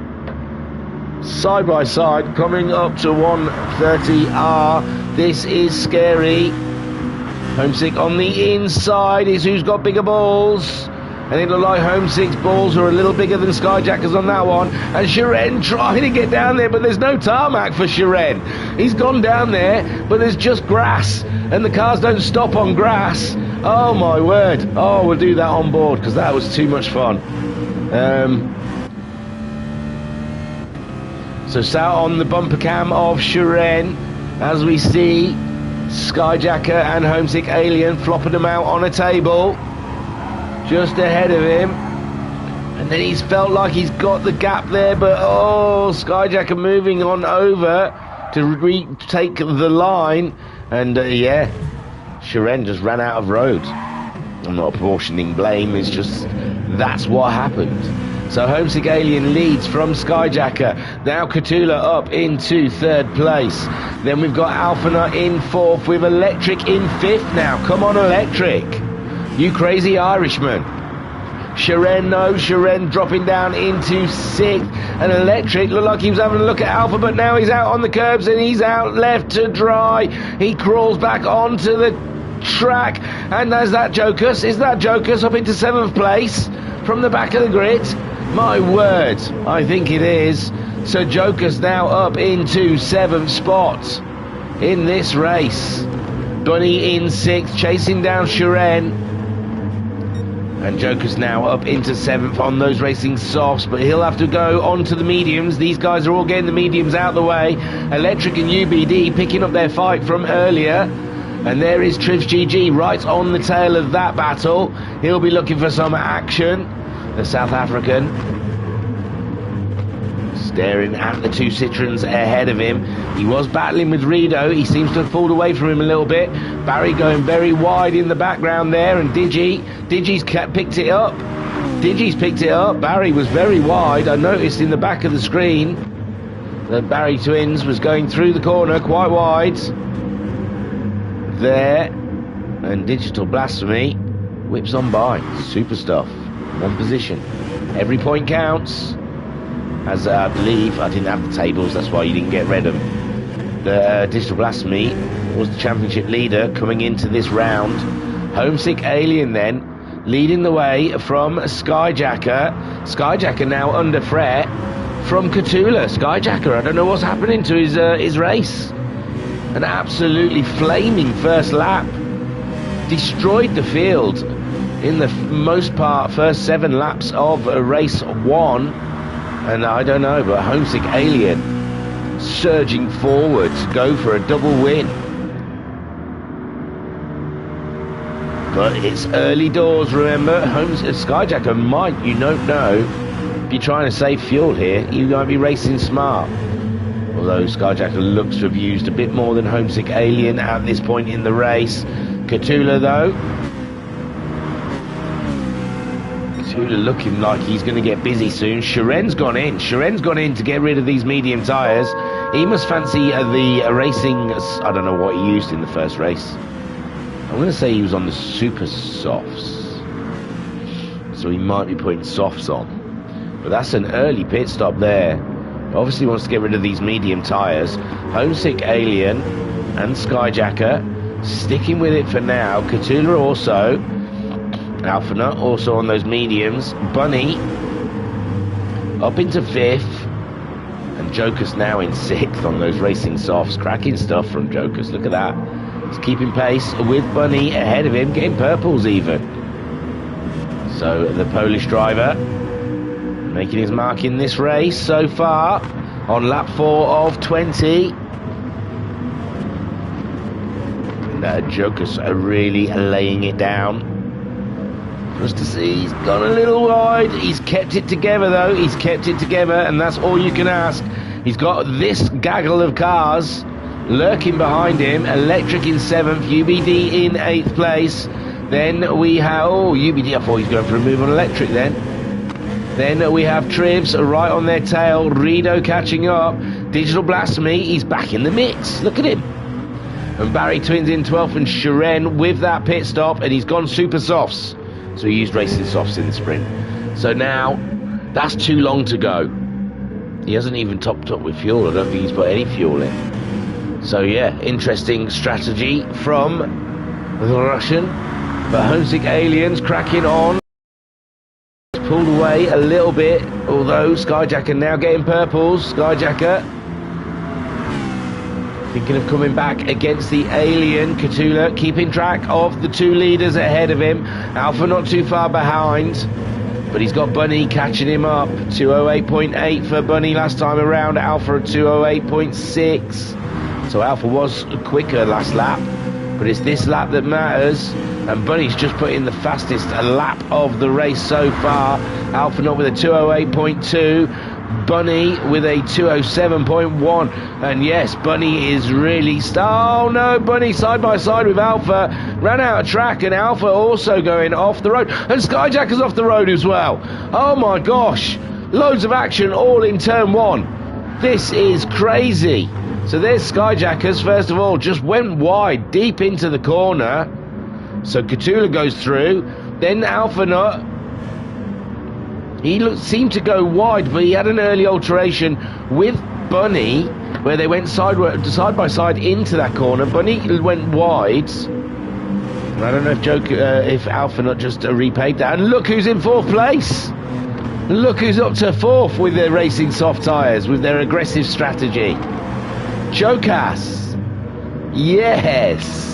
Side by side, coming up to 130R. This is scary. Homesick on the inside is who's got bigger balls. And it looked like Homesick's balls are a little bigger than Skyjacker's on that one. And Shiren trying to get down there, but there's no tarmac for Shiren. He's gone down there, but there's just grass. And the cars don't stop on grass. Oh my word. Oh, we'll do that on board, because that was too much fun. So sat on the bumper cam of Shiren, as we see Skyjacker and Homesick Alien flopping them out on a table just ahead of him. And then he's felt like he's got the gap there, but oh, Skyjacker moving on over to retake the line. And yeah, Shiren just ran out of road. I'm not apportioning blame, it's just that's what happened. So Homesick Alien leads from Skyjacker. Now Catula up into third place. Then we've got Alphanut in fourth, with Electric in fifth now. Come on, Electric. You crazy Irishman. Shiren, no. Shiren dropping down into sixth. And Electric looked like he was having a look at Alpha, but now he's out on the curbs and he's out left to dry. He crawls back onto the track. And there's that Jokers. Is that Jokers up into seventh place from the back of the grid? My word, I think it is. So Joker's now up into seventh spot in this race. Bunny in sixth, chasing down Shiren. And Joker's now up into seventh on those Racing Softs, but he'll have to go on to the mediums. These guys are all getting the mediums out of the way. Electric and UBD picking up their fight from earlier. And there is Trivs GG right on the tail of that battle. He'll be looking for some action. The South African staring at the two Citroens ahead of him. He was battling with Rido. He seems to have pulled away from him a little bit. Barry going very wide in the background there, and Digi's picked it up. Digi's picked it up. Barry was very wide. I noticed in the back of the screen that Barry Twins was going through the corner quite wide there, and Digital Blasphemy whips on by. Super stuff. One position. Every point counts. As I believe, I didn't have the tables, that's why you didn't get rid of them. The Digital Blasphemy was the championship leader coming into this round. Homesick Alien then leading the way from Skyjacker. Skyjacker now under threat from Catula. Skyjacker, I don't know what's happening to his race. An absolutely flaming first lap. destroyed the field in the most part, first 7 laps of race 1. And I don't know, but Homesick Alien surging forward to go for a double win. But it's early doors, remember. Skyjacker might, you don't know, if you're trying to save fuel here, you might be racing smart. Although Skyjacker looks to have used a bit more than Homesick Alien at this point in the race. Cthulhu, though. Cthulhu looking like he's going to get busy soon. Sharen's gone in. Sharen's gone in to get rid of these medium tyres. He must fancy the racing... I don't know what he used in the first race. I'm going to say he was on the super softs. So he might be putting softs on. But that's an early pit stop there. Obviously wants to get rid of these medium tyres. Homesick Alien and Skyjacker sticking with it for now. Cthulhu also. Alpha Nut also on those mediums. Bunny up into 5th. And Joker's now in 6th on those racing softs. Cracking stuff from Joker's. Look at that. He's keeping pace with Bunny ahead of him. Getting purples even. So the Polish driver making his mark in this race so far on lap 4 of 20. And Joker's really laying it down. For us to see, he's gone a little wide. He's kept it together though. He's kept it together, and that's all you can ask. He's got this gaggle of cars lurking behind him. Electric in 7th, UBD in 8th place. Then we have, UBD, I thought he was going for a move on Electric then. Then we have Trivs right on their tail. Rido catching up. Digital Blasphemy, he's back in the mix. Look at him. And Barry Twins in 12th, and Sharen with that pit stop, and he's gone super softs. So he used racing softs in the sprint. So now, that's too long to go. He hasn't even topped up with fuel. I don't think he's put any fuel in. So yeah, interesting strategy from the Russian. But Homesick Aliens cracking on. Pulled away a little bit, although Skyjacker now getting purples. Skyjacker thinking of coming back against the Alien. Cthulhu keeping track of the 2 leaders ahead of him. Alpha not too far behind, but he's got Bunny catching him up. 208.8 for Bunny last time around. Alpha at 208.6. So Alpha was quicker last lap, but it's this lap that matters. And Bunny's just put in the fastest lap of the race so far. Alpha not with a 208.2. Bunny with a 207.1. And yes, Bunny is really... Oh no, Bunny side by side with Alpha. Ran out of track, and Alpha also going off the road. And Skyjacker's off the road as well. Oh my gosh. Loads of action all in turn 1. This is crazy. So there's Skyjackers, first of all, just went wide, deep into the corner. So Cthulhu goes through. Then Alpha Nut. He seemed to go wide, but he had an early alteration with Bunny, where they went side by side into that corner. Bunny went wide. And I don't know if Alpha Nut just repaid that. And look who's in 4th place. Look who's up to 4th with their racing soft tyres, with their aggressive strategy. Jokas. Yes.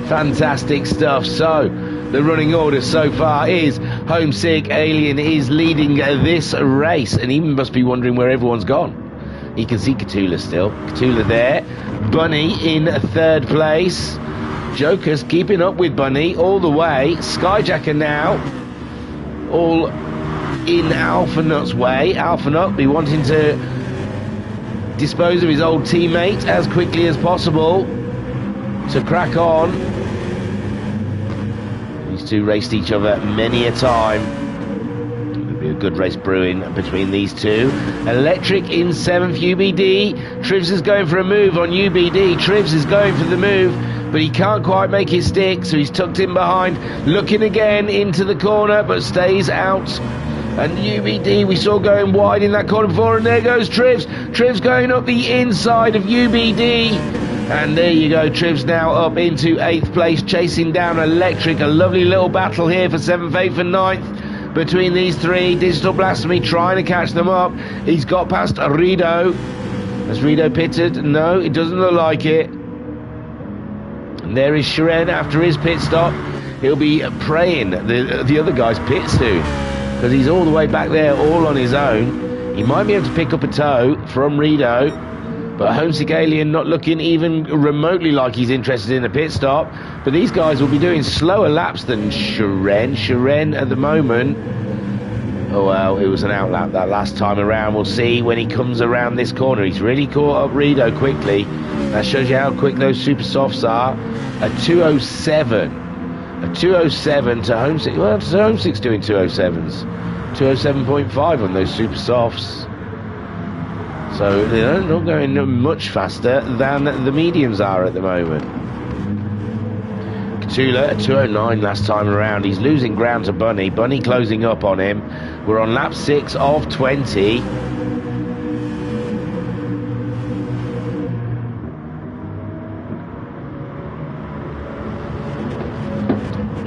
Fantastic stuff. So the running order so far is Homesick Alien is leading this race, and he must be wondering where everyone's gone. He can see Cthulhu still. Cthulhu there. Bunny in 3rd place. Joker's keeping up with Bunny all the way. Skyjacker now all in Alpha Nut's way. Alpha Nut be wanting to dispose of his old teammate as quickly as possible to crack on. These two raced each other many a time. There'll be a good race brewing between these two. Electric in 7th, UBD. Trivs is going for a move on UBD. Trivs is going for the move, but he can't quite make it stick, so he's tucked in behind. Looking again into the corner, but stays out. And UBD we saw going wide in that corner before, and there goes Trivs. Trivs going up the inside of UBD. And there you go, Trivs now up into 8th place, chasing down Electric. A lovely little battle here for 7th, 8th and 9th between these 3. Digital Blasphemy trying to catch them up. He's got past Rido. Has Rido pitted? No, it doesn't look like it. And there is Shiren after his pit stop. He'll be praying the other guy's pit soon, because he's all the way back there all on his own. He might be able to pick up a tow from Rido, but Homesick Alien not looking even remotely like he's interested in a pit stop. But these guys will be doing slower laps than Shiren. Shiren at the moment, oh well, it was an outlap that last time around. We'll see when he comes around this corner. He's really caught up Rido quickly. That shows you how quick those super softs are. A 207. A 207 to Homesick. Well, Homesick's doing 207s. 207.5 on those super softs. So they're not going much faster than the mediums are at the moment. Catula at 209 last time around. He's losing ground to Bunny. Bunny closing up on him. We're on lap 6 of 20.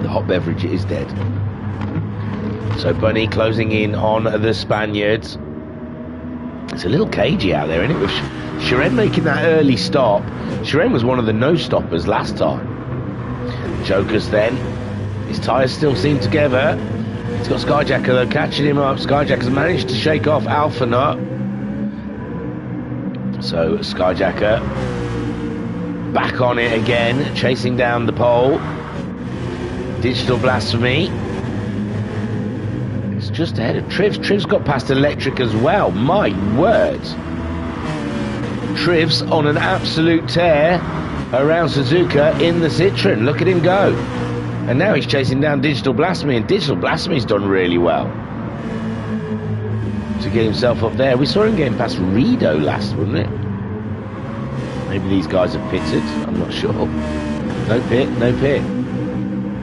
Hot beverage is dead. So Bunny closing in on the Spaniards. It's a little cagey out there, isn't it? With Shiren making that early stop. Shiren was one of the no-stoppers last time. Jokers then. His tyres still seem together. He's got Skyjacker though catching him up. Skyjacker's managed to shake off Alpha Nut. So Skyjacker back on it again, chasing down the pole. Digital Blasphemy. It's just ahead of Trivs. Trivs got past Electric as well. My word. Trivs on an absolute tear around Suzuka in the Citroen. Look at him go. And now he's chasing down Digital Blasphemy, and Digital Blasphemy's done really well to get himself up there. We saw him getting past Rido last, wasn't it? Maybe these guys have pitted. I'm not sure. No pit, no pit.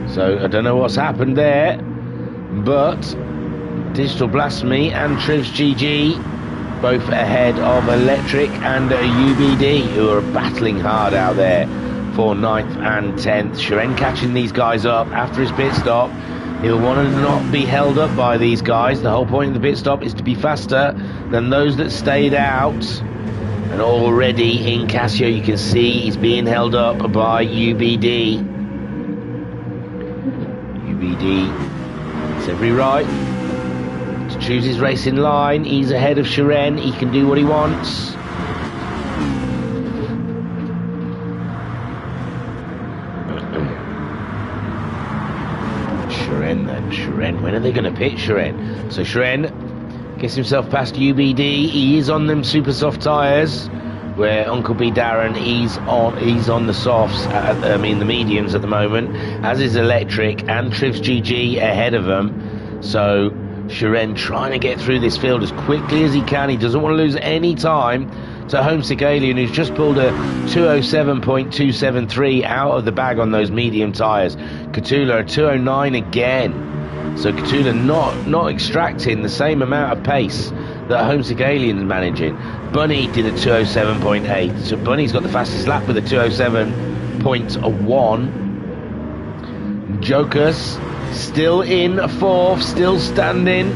So I don't know what's happened there, but Digital Blasphemy and Trivs GG both ahead of Electric and UBD, who are battling hard out there for 9th and 10th. Shiren catching these guys up after his pit stop. He'll want to not be held up by these guys. The whole point of the pit stop is to be faster than those that stayed out. And already in Casio you can see he's being held up by UBD. UBD, it's every right to choose his racing line. He's ahead of Shiren. He can do what he wants. Shiren then. Shiren, when are they going to pit Shiren? So Shiren gets himself past UBD. He is on them super soft tyres, where Uncle B Darren, he's on the softs, the mediums at the moment, as is Electric and Trivs GG ahead of him. So Shiren trying to get through this field as quickly as he can. He doesn't want to lose any time to Homesick Alien, who's just pulled a 207.273 out of the bag on those medium tyres. Catula a 209 again. So Catula not extracting the same amount of pace that Homesick Alien is managing. Bunny did a 207.8. So Bunny's got the fastest lap with a 207.1. Jokers still in 4th, still standing.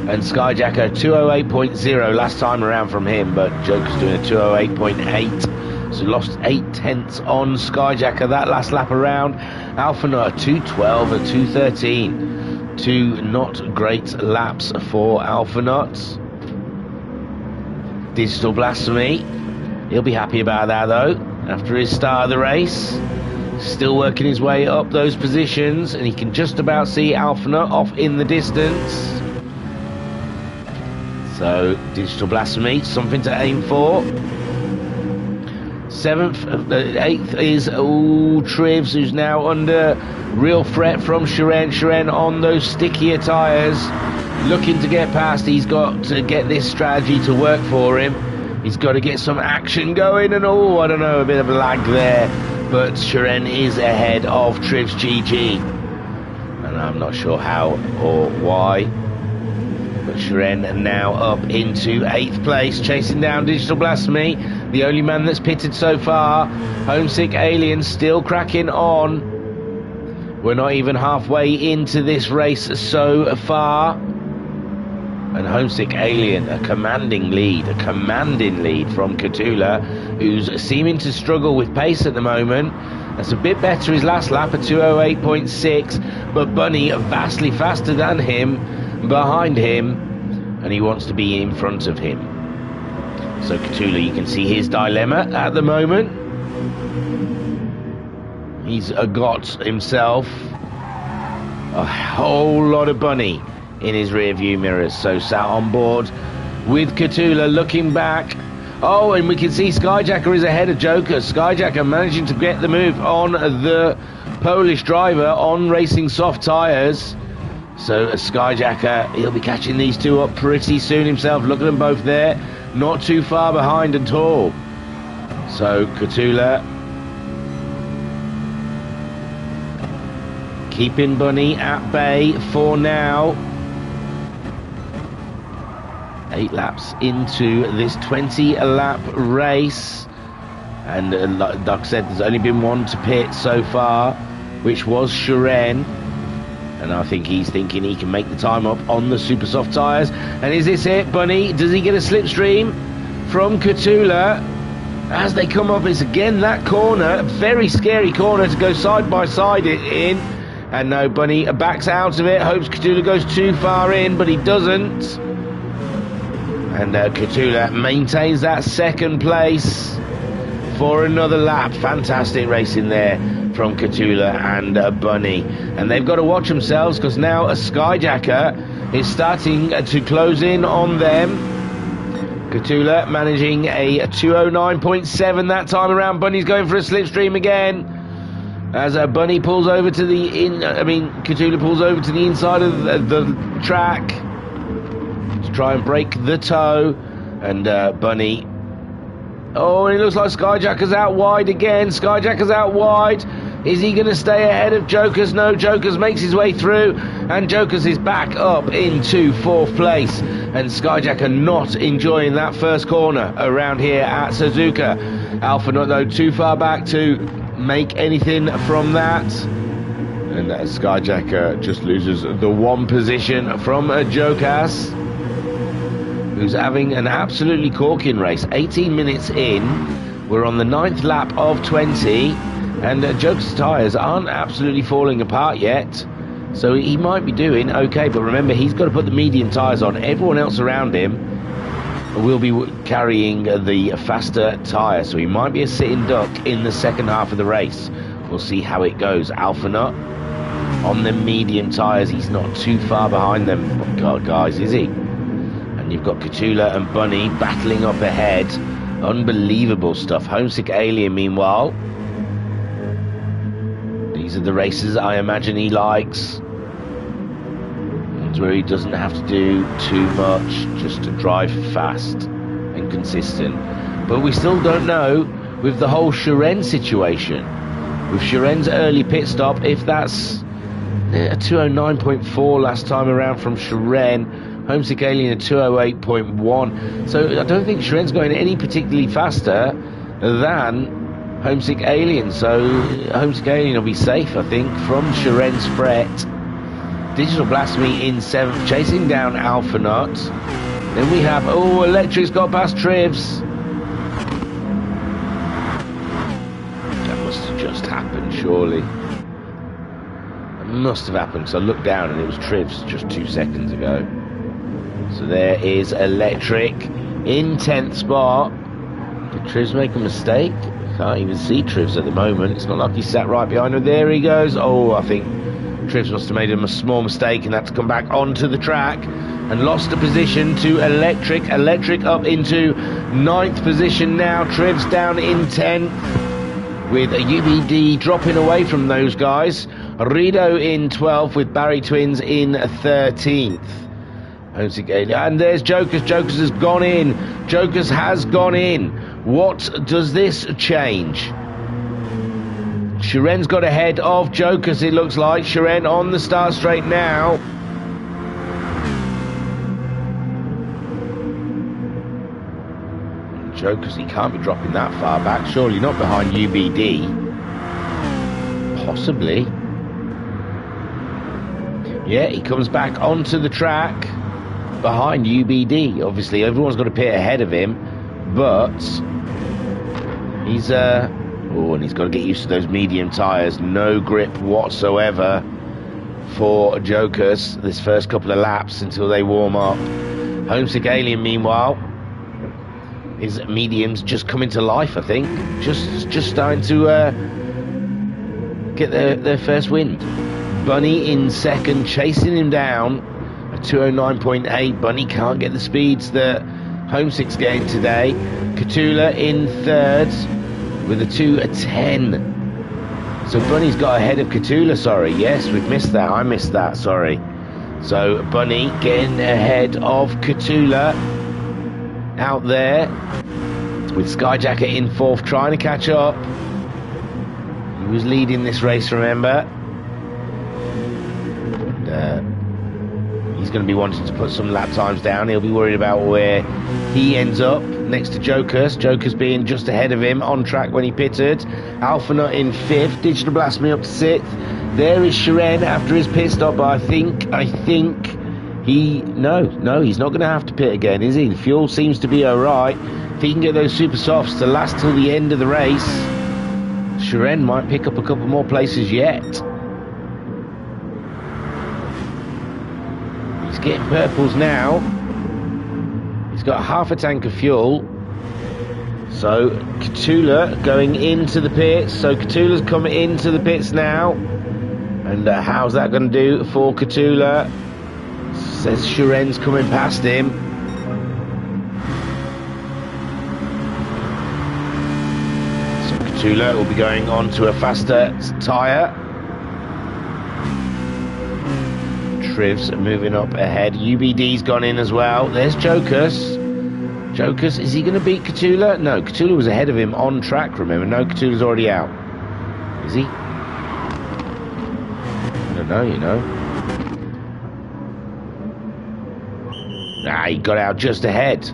And Skyjacker 208.0 last time around from him, but Joker's doing a 208.8. So lost 8 tenths on Skyjacker that last lap around. Alpha Nut 212 and 213. 2 not great laps for Alpha Nut. Digital Blasphemy, he'll be happy about that though, after his start of the race. Still working his way up those positions, and he can just about see Alpha Nut off in the distance. So Digital Blasphemy, something to aim for. 8th is Trivs, who's now under real threat from Shiren. Shiren on those stickier tyres, looking to get past. He's got to get this strategy to work for him. He's got to get some action going, and I don't know, a bit of a lag there, but Shiren is ahead of Trivs GG, and I'm not sure how or why. But Shiren now up into 8th place, chasing down Digital Blasphemy, the only man that's pitted so far. Homesick Alien still cracking on. We're not even halfway into this race so far. And Homesick Alien, a commanding lead from Catula, who's seeming to struggle with pace at the moment. That's a bit better his last lap at 2:08.6, but Bunny vastly faster than him, behind him, and he wants to be in front of him. So Catula, you can see his dilemma at the moment. He's got himself a whole lot of Bunny in his rear view mirrors, so sat on board with Catula looking back. Oh, and we can see Skyjacker is ahead of Joker. Skyjacker managing to get the move on the Polish driver on racing soft tyres. So Skyjacker, he'll be catching these two up pretty soon himself. Look at them both there, not too far behind at all. So Catula keeping Bunny at bay for now. 8 laps into this 20-lap race, and like I said, there's only been one to pit so far, which was Shiren, and I think he's thinking he can make the time up on the super soft tyres. And is this it, Bunny? Does he get a slipstream from Catula as they come up? It's again that corner, very scary corner to go side by side in, and no, Bunny backs out of it, hopes Catula goes too far in, but he doesn't. And Catula maintains that second place for another lap. Fantastic racing there from Catula and Bunny. And they've got to watch themselves, because now a Skyjacker is starting to close in on them. Catula managing a 2:09.7 that time around. Bunny's going for a slipstream again. As Bunny pulls over to the Catula pulls over to the inside of the track to try and break the toe, and Bunny, oh, it looks like Skyjacker's out wide again. Skyjacker's out wide. Is he going to stay ahead of Jokers? No, Jokers makes his way through, and Jokers is back up into 4th place, and Skyjacker not enjoying that first corner around here at Suzuka. Alpha not though too far back to make anything from that, and Skyjacker just loses the 1 position from Jokas, who's having an absolutely corking race. 18 minutes in, we're on the 9th lap of 20, and Joker's tyres aren't absolutely falling apart yet, so he might be doing okay, but remember, he's got to put the medium tyres on. Everyone else around him will be carrying the faster tyre, so he might be a sitting duck in the second half of the race. We'll see how it goes. Alpha Nut on the medium tyres, he's not too far behind them. God, guys, is he? You've got Catula and Bunny battling up ahead. Unbelievable stuff. Homesick Alien, meanwhile, these are the races I imagine he likes. It's where he doesn't have to do too much, just to drive fast and consistent. But we still don't know with the whole Shiren situation. With Shiren's early pit stop, if that's a 2:09.4 last time around from Shiren, Homesick Alien at 2:08.1. So I don't think Shiren's going any particularly faster than Homesick Alien. So Homesick Alien will be safe, I think, from Shiren's fret. Digital Blasphemy in 7th, chasing down Alpha Nut. Then we have, oh, Electric's got past Trivs. That must have just happened, surely. It must have happened, because I looked down and it was Trivs just 2 seconds ago. So there is Electric in 10th spot. Did Trivs make a mistake? Can't even see Trivs at the moment. It's not like he sat right behind him. There he goes. Oh, I think Trivs must have made a small mistake and had to come back onto the track and lost a position to Electric. Electric up into 9th position now. Trivs down in 10th, with UBD dropping away from those guys. Rido in 12th, with Barry Twins in 13th. And there's Jokers. Jokers has gone in. Jokers has gone in. What does this change? Shiren's got ahead of Jokers, it looks like. Shiren on the start straight now. Jokers, he can't be dropping that far back. Surely not behind UBD. Possibly. Yeah, he comes back onto the track behind UBD. Obviously, everyone's got to pit ahead of him, but he's Oh, and he's got to get used to those medium tyres. No grip whatsoever for Jokers this first couple of laps until they warm up. Homesick Alien, meanwhile, his mediums just coming to life, I think. Just starting to get their first wind. Bunny in second, chasing him down. A 209.8. Bunny can't get the speeds that Homesick's getting today. Katula in third with a 2:10. So Bunny's got ahead of Katula, sorry. Yes, we've missed that. I missed that, sorry. So Bunny getting ahead of Katula out there with Skyjacker in fourth, trying to catch up. He was leading this race, remember. And, he's going to be wanting to put some lap times down. He'll be worried about where he ends up next to Jokers. Jokers being just ahead of him on track when he pitted. Alpha Nut in fifth. Digital Blast Me up to sixth. There is Shiren after his pit stop, but I think he... No, he's not going to have to pit again, is he? The fuel seems to be alright. If he can get those super softs to last till the end of the race, Shiren might pick up a couple more places yet. He's getting purples now. He's got half a tank of fuel. So Katula going into the pits. So Katula's coming into the pits now. And how's that going to do for Katula? Says Shiren's coming past him. So Katula will be going on to a faster tyre. Trivs moving up ahead. UBD's gone in as well. There's Jokers. Jokers, is he going to beat Katula? No, Katula was ahead of him on track, remember. No, Katula's already out. Is he? I don't know, you know. He got out just ahead.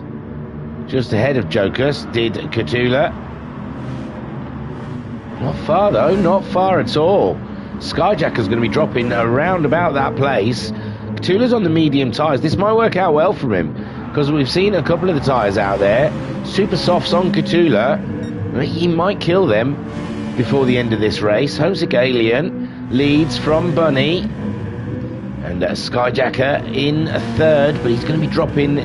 Just ahead of Jokers, did Katula. Not far, though. Not far at all. Skyjacker's going to be dropping around about that place. Katula's on the medium tyres. This might work out well for him, because we've seen a couple of the tyres out there. Super softs on Katula. He might kill them before the end of this race. Homesick Alien leads from Bunny. And Skyjacker in a third, but he's going to be dropping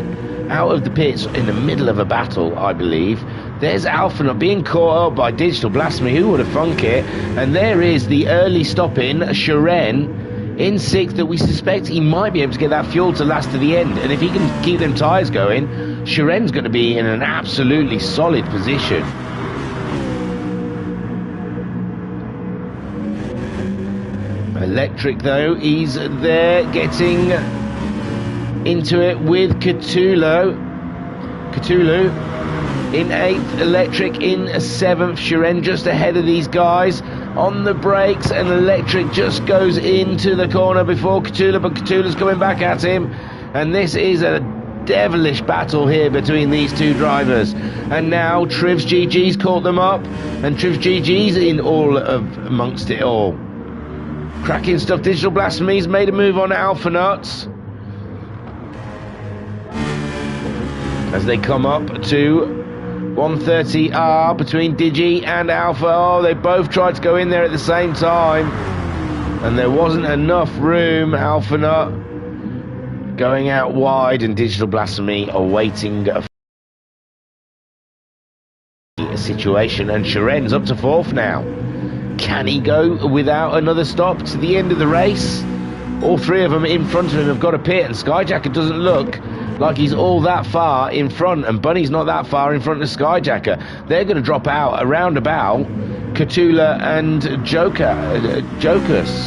out of the pits in the middle of a battle, I believe. There's Alpha Nut being caught up by Digital Blast Me. Who would have thunk it? And there is the early stop-in, Shiren, in sixth, that we suspect he might be able to get that fuel to last to the end. And if he can keep them tyres going, Shiren's going to be in an absolutely solid position. Electric, though, he's there getting into it with Cthulhu in eighth. Electric in seventh. Shiren just ahead of these guys on the brakes, and Electric just goes into the corner before Cthulhu, but Cthulhu's coming back at him, and this is a devilish battle here between these two drivers. And now Trivs GG's caught them up, and Trivs GG's in all of amongst it all. Cracking stuff. Digital Blasphemies made a move on Alpha Nuts as they come up to 130R between Digi and Alpha. Oh, they both tried to go in there at the same time, and there wasn't enough room. Alpha Nut going out wide, and Digital Blasphemy awaiting a situation, and Shiren's up to fourth now. Can he go without another stop to the end of the race? All three of them in front of him have got a pit, and Skyjacker doesn't look like he's all that far in front, and Bunny's not that far in front of Skyjacker. They're going to drop out around about Cthulhu and Jokers.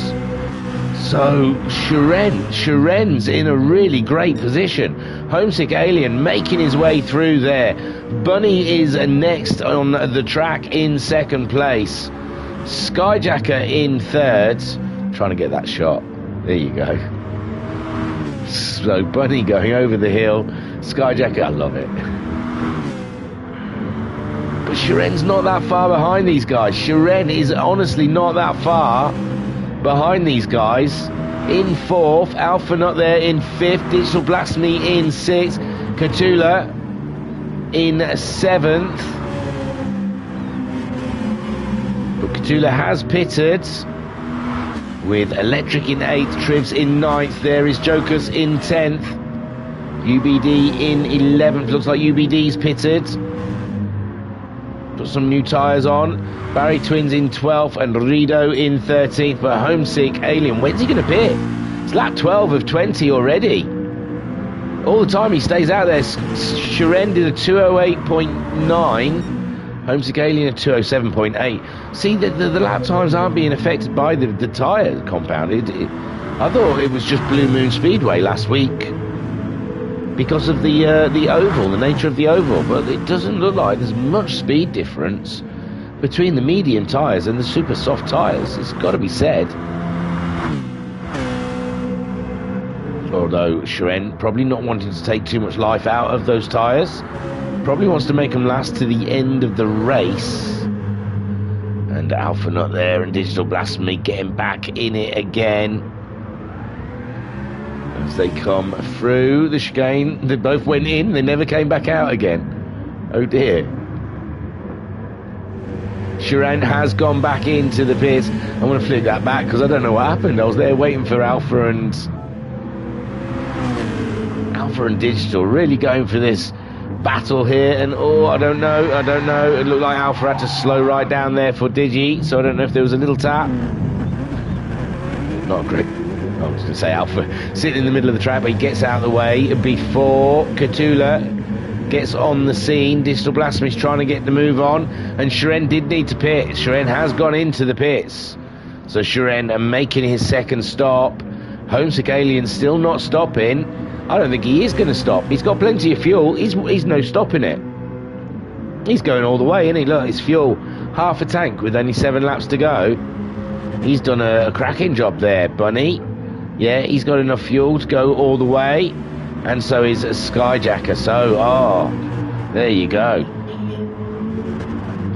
So Shiren's in a really great position. Homesick Alien making his way through there. Bunny is next on the track in second place. Skyjacker in third. Trying to get that shot. There you go. So Bunny going over the hill. Skyjacker, I love it. But Shiren's not that far behind these guys. Shiren is honestly not that far behind these guys. In fourth, Alpha Nut there in fifth, Digital Blasphemy in sixth, Cthulhu in seventh. But Catula has pitted with Electric in 8th, Trivs in 9th. There is Jokers in 10th, UBD in 11th. Looks like UBD's pitted. Put some new tyres on. Barry Twins in 12th and Rido in 13th. But Homesick Alien, when's he going to pit? It's lap 12 of 20 already. All the time he stays out there. Shiren did a 208.9. Homesick Alien a 207.8. See, the lap times aren't being affected by the tyre compound. I thought it was just Blue Moon Speedway last week because of the oval, the nature of the oval. But it doesn't look like there's much speed difference between the medium tyres and the super soft tyres. It's got to be said. Although Shiren probably not wanting to take too much life out of those tyres. Probably wants to make them last to the end of the race. And Alpha Nut there and Digital Blasphemy getting back in it again. As they come through the chicane, they both went in, they never came back out again. Oh dear. Shiren has gone back into the pits. I'm going to flip that back because I don't know what happened. I was there waiting for Alpha and Digital really going for this battle here, and I don't know. It looked like Alpha had to slow right down there for Digi, so I don't know if there was a little tap. Not great. I was going to say Alpha sitting in the middle of the track, but he gets out of the way before Catula gets on the scene. Digital Blasphemy's trying to get the move on, and Shiren did need to pit. Shiren has gone into the pits, so Shiren making his second stop. Homesick Alien still not stopping. I don't think he is going to stop. He's got plenty of fuel. He's no stopping it. He's going all the way, isn't he? Look, his fuel, half a tank with only 7 laps to go. He's done a cracking job there, Bunny. Yeah, he's got enough fuel to go all the way. And so is Skyjacker. So, there you go.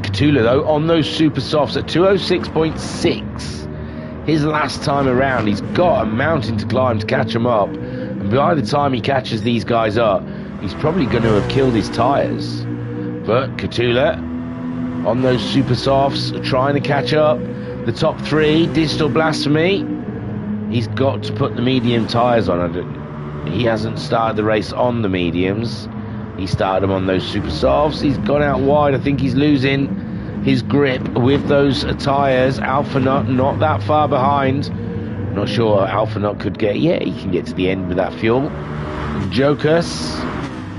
Catula, though, on those super softs at 206.6. His last time around, he's got a mountain to climb to catch him up. And by the time he catches these guys up, he's probably going to have killed his tyres. But Catula, on those super softs, trying to catch up. The top 3, Digital Blasphemy. He's got to put the medium tyres on. He hasn't started the race on the mediums. He started them on those super softs. He's gone out wide. I think he's losing his grip with those tyres. Alpha Nut not that far behind. Not sure Alpha Nut could get. Yeah, he can get to the end with that fuel. Jokers.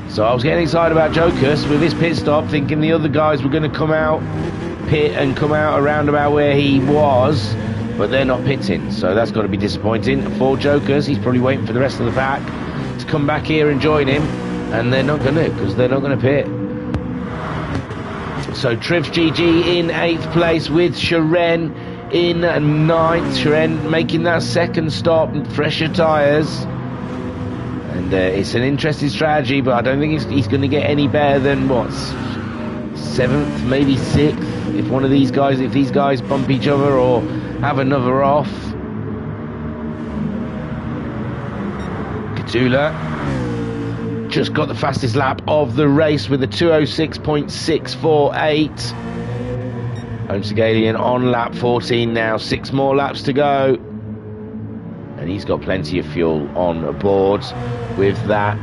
So I was getting excited about Jokers with his pit stop, thinking the other guys were going to come out, pit and come out around about where he was, but they're not pitting. So that's got to be disappointing for Jokers. He's probably waiting for the rest of the pack to come back here and join him, and they're not going to, because they're not going to pit. So Trivs GG in 8th place with Shiren in 9th. Shiren making that second stop, fresher tyres. And it's an interesting strategy, but I don't think he's going to get any better than, 7th, maybe 6th, if these guys bump each other or have another off. Catula just got the fastest lap of the race with a 206.648. Homesick Alien on lap 14 now, 6 more laps to go. And he's got plenty of fuel on board with that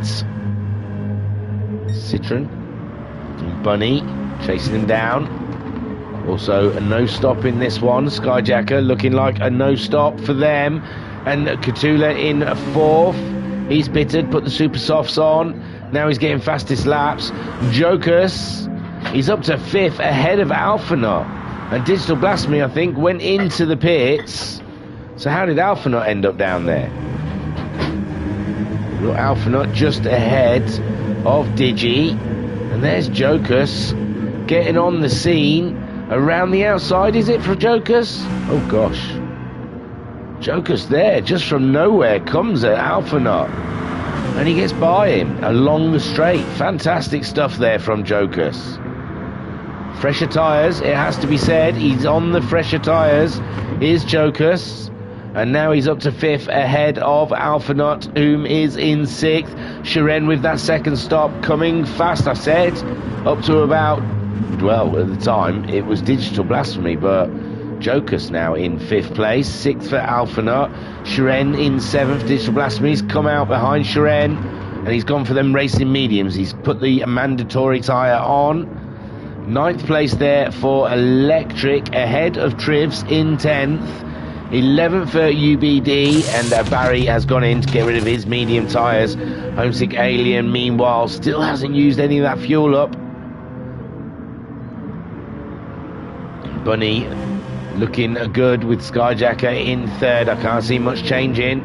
Citroen. Bunny chasing him down. Also a no stop in this one. Skyjacker looking like a no stop for them. And Catula in 4th. He's pitted, put the super softs on. Now he's getting fastest laps. Jokers, he's up to 5th ahead of Alpha Nut. And Digital Blasphemy, I think, went into the pits. So how did Alpha Nut end up down there? Look, Alpha Nut just ahead of Digi. And there's Jokers getting on the scene. Around the outside, is it for Jokers? Oh gosh. Jokers there, just from nowhere, comes at Alpha Nut. And he gets by him along the straight. Fantastic stuff there from Jokers. Fresher tyres, it has to be said. He's on the fresher tyres, is Jokers. And now he's up to 5th ahead of Alpha Nut, whom is in 6th. Shiren with that second stop coming fast, I said. Up to about, well, at the time, it was Digital Blasphemy, but Jokus now in 5th place, 6th for Alpha Nut. Shiren in 7th. Digital Blasphemy's come out behind Shiren, and he's gone for them racing mediums. He's put the mandatory tyre on. 9th place there for Electric, ahead of Trivs in 10th. 11th for UBD, and Barry has gone in to get rid of his medium tyres. Homesick Alien, meanwhile, still hasn't used any of that fuel up. Bunny looking good with Skyjacker in 3rd. I can't see much changing,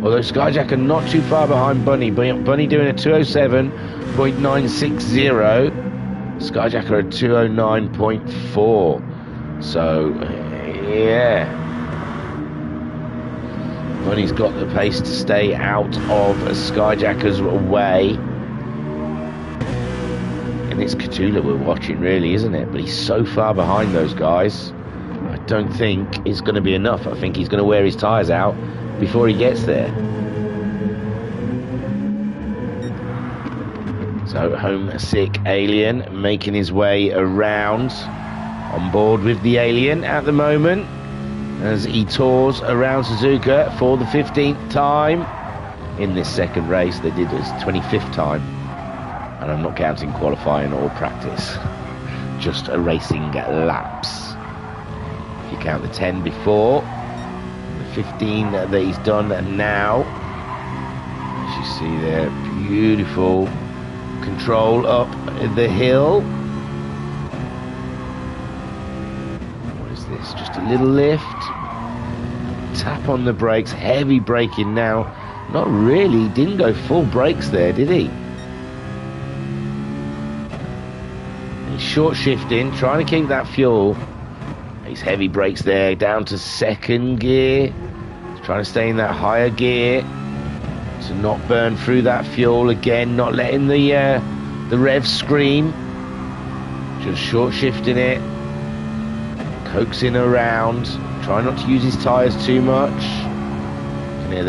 although Skyjacker not too far behind Bunny. Bunny doing a 207.960, Skyjacker a 209.4. So yeah, Bunny's got the pace to stay out of Skyjacker's way. And it's Cthulhu we're watching, really, isn't it? But he's so far behind those guys. I don't think it's going to be enough. I think he's going to wear his tyres out before he gets there. So Homesick Alien making his way around, on board with the Alien at the moment, as he tours around Suzuka for the 15th time in this second race. They did his 25th time, and I'm not counting qualifying or practice, just a racing laps. If you count the 10 before, the 15 that he's done now, as you see there, beautiful control up the hill. What is this? Just a little lift. Tap on the brakes, heavy braking now. Not really, didn't go full brakes there, did he? He's short shifting, trying to keep that fuel. He's heavy brakes there, down to 2nd gear. He's trying to stay in that higher gear to not burn through that fuel again, not letting the rev scream. Just short shifting it, coaxing around, trying not to use his tyres too much. You can hear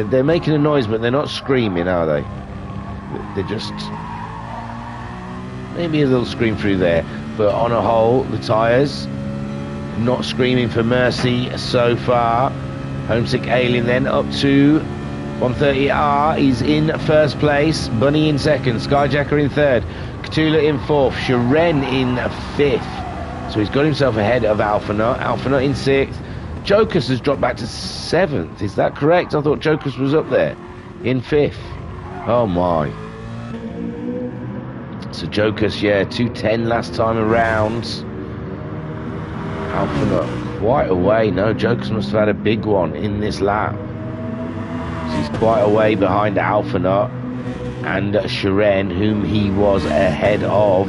they're making a noise, but they're not screaming, are they? They're just maybe a little scream through there, but on a whole, the tyres not screaming for mercy so far. Homesick Alien then up to 130R. He's in 1st place. Bunny in 2nd. Skyjacker in 3rd. Cthulhu in 4th. Shiren in 5th. So he's got himself ahead of Alpha Nut. Alpha Nut in 6th. Jokus has dropped back to 7th. Is that correct? I thought Jokus was up there in 5th. Oh my. So Jokus, yeah, 210 last time around. Alpha Nut quite away. No, Jokus must have had a big one in this lap. So he's quite away behind Alpha Nut and Shiren, whom he was ahead of.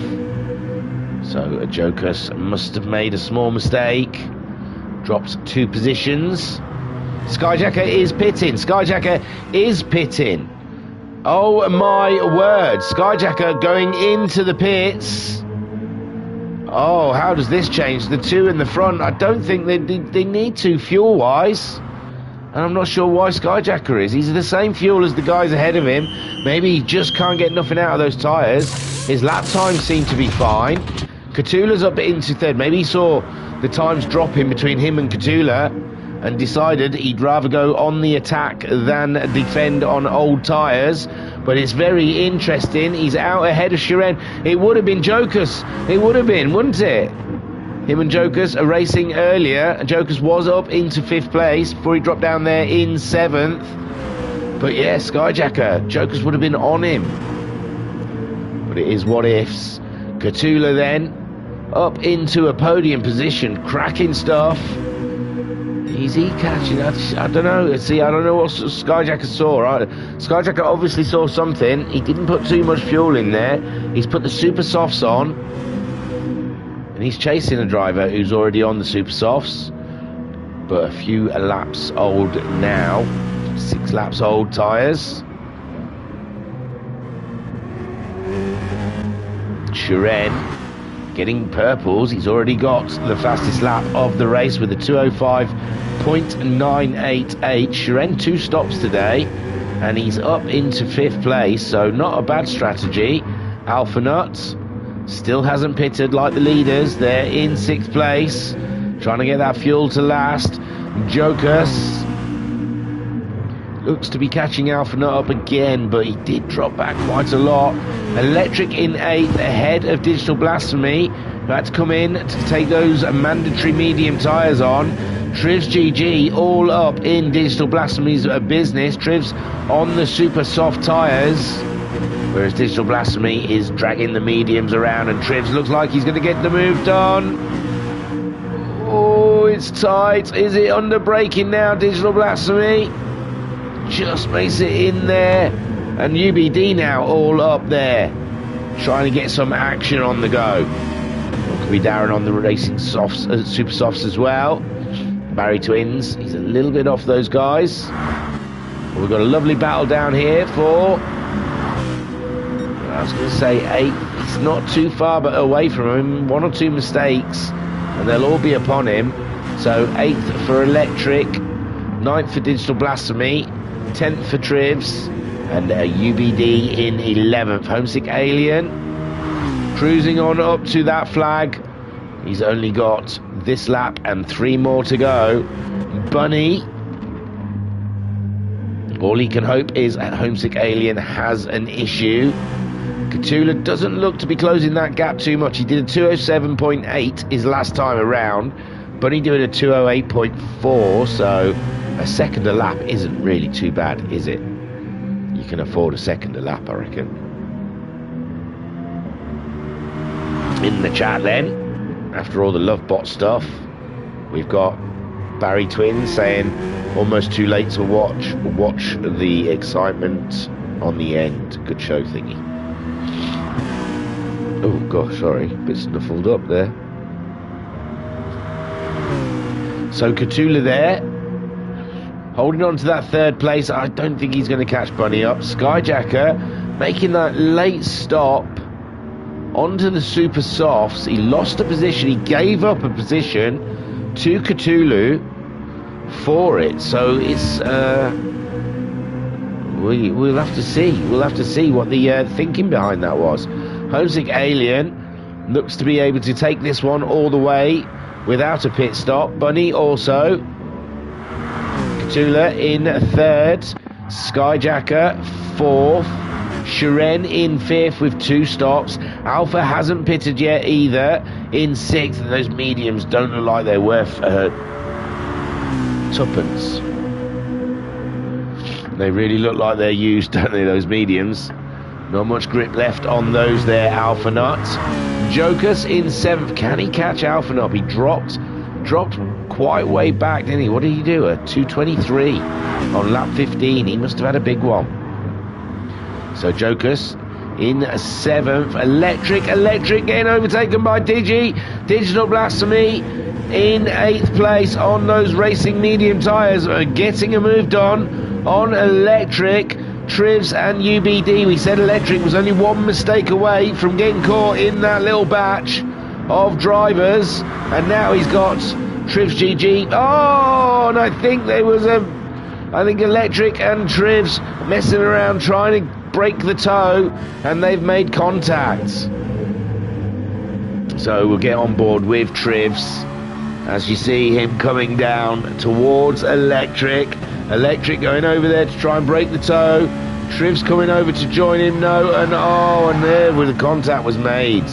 So Jokus must have made a small mistake. Dropped 2 positions. Skyjacker is pitting. Skyjacker is pitting. Oh my word. Skyjacker going into the pits. Oh, how does this change? The 2 in the front, I don't think they need to fuel-wise. And I'm not sure why Skyjacker is. He's the same fuel as the guys ahead of him. Maybe he just can't get nothing out of those tyres. His lap times seem to be fine. Cthulhu's up into 3rd. Maybe he saw the times dropping between him and Cthulhu and decided he'd rather go on the attack than defend on old tyres. But it's very interesting. He's out ahead of Shiren. It would have been Jokus. It would have been, wouldn't it? Him and Jokus are racing earlier. Jokus was up into 5th place before he dropped down there in 7th. But yeah, Skyjacker. Jokus would have been on him. But it is what ifs. Cthulhu then up into a podium position. Cracking stuff. Is he catching? I don't know. See, I don't know what Skyjacker saw. Right? Skyjacker obviously saw something. He didn't put too much fuel in there. He's put the super softs on. And he's chasing a driver who's already on the super softs. But a few laps old now. 6 laps old tyres. Shiren getting purples. He's already got the fastest lap of the race with a 205.988. Shiren 2 stops today, and he's up into 5th place, so not a bad strategy. Alpha Nut Still hasn't pitted like the leaders. They're in 6th place, trying to get that fuel to last. Jokus looks to be catching Alpha Nut up again, but he did drop back quite a lot. Electric in 8th, ahead of Digital Blasphemy, who had to come in to take those mandatory medium tyres on. Trivs GG all up in Digital Blasphemy's business. Trivs on the super soft tyres, whereas Digital Blasphemy is dragging the mediums around, and Trivs looks like he's going to get the move done. Oh, it's tight. Is it under braking now, Digital Blasphemy? Just makes it in there. And UBD now all up there, trying to get some action on the go. Could be Darren on the racing softs, super softs as well. Barry Twins, he's a little bit off those guys. But we've got a lovely battle down here for, I was going to say 8th. He's not too far but away from him. 1 or 2 mistakes and they'll all be upon him. So 8th for Electric, 9th for Digital Blasphemy, 10th for Trivs, and UBD in 11th. Homesick Alien cruising on up to that flag. He's only got this lap and 3 more to go. Bunny, all he can hope is Homesick Alien has an issue. Cthulhu doesn't look to be closing that gap too much. He did a 207.8 his last time around. Bunny doing a 208.4, so a second a lap isn't really too bad, is it? You can afford a second a lap, I reckon. In the chat then, after all the love bot stuff, we've got Barry Twins saying almost too late to watch the excitement on the end. Good show thingy. Oh gosh, sorry, a bit snuffled up there. So Cthulhu there, holding on to that 3rd place. I don't think he's going to catch Bunny up. Skyjacker making that late stop onto the super softs. He lost a position, he gave up a position to Cthulhu for it. So it's we'll have to see what the thinking behind that was. Homesick Alien looks to be able to take this one all the way without a pit stop. Bunny also. Cthulhu in 3rd, Skyjacker 4th, Shiren in 5th with 2 stops. Alpha hasn't pitted yet either, in 6th, and those mediums don't look like they're worth tuppence. They really look like they're used, don't they, those mediums? Not much grip left on those there, Alpha Nuts. Jokus in 7th. Can he catch Alpha Nut? He dropped quite way back, didn't he? What did he do? A 223 on lap 15. He must have had a big one. So Jokus in 7th. Electric getting overtaken by Digital Blasphemy in 8th place on those racing medium tyres, getting a move done on Electric. Trivs and UBD, we said Electric was only 1 mistake away from getting caught in that little batch of drivers, and now he's got Trivs GG. Oh, and I think Electric and Trivs messing around trying to break the toe, and they've made contact. So we'll get on board with Trivs as you see him coming down towards Electric. Electric going over there to try and break the toe. Trivs coming over to join him. No, and there where the contact was made.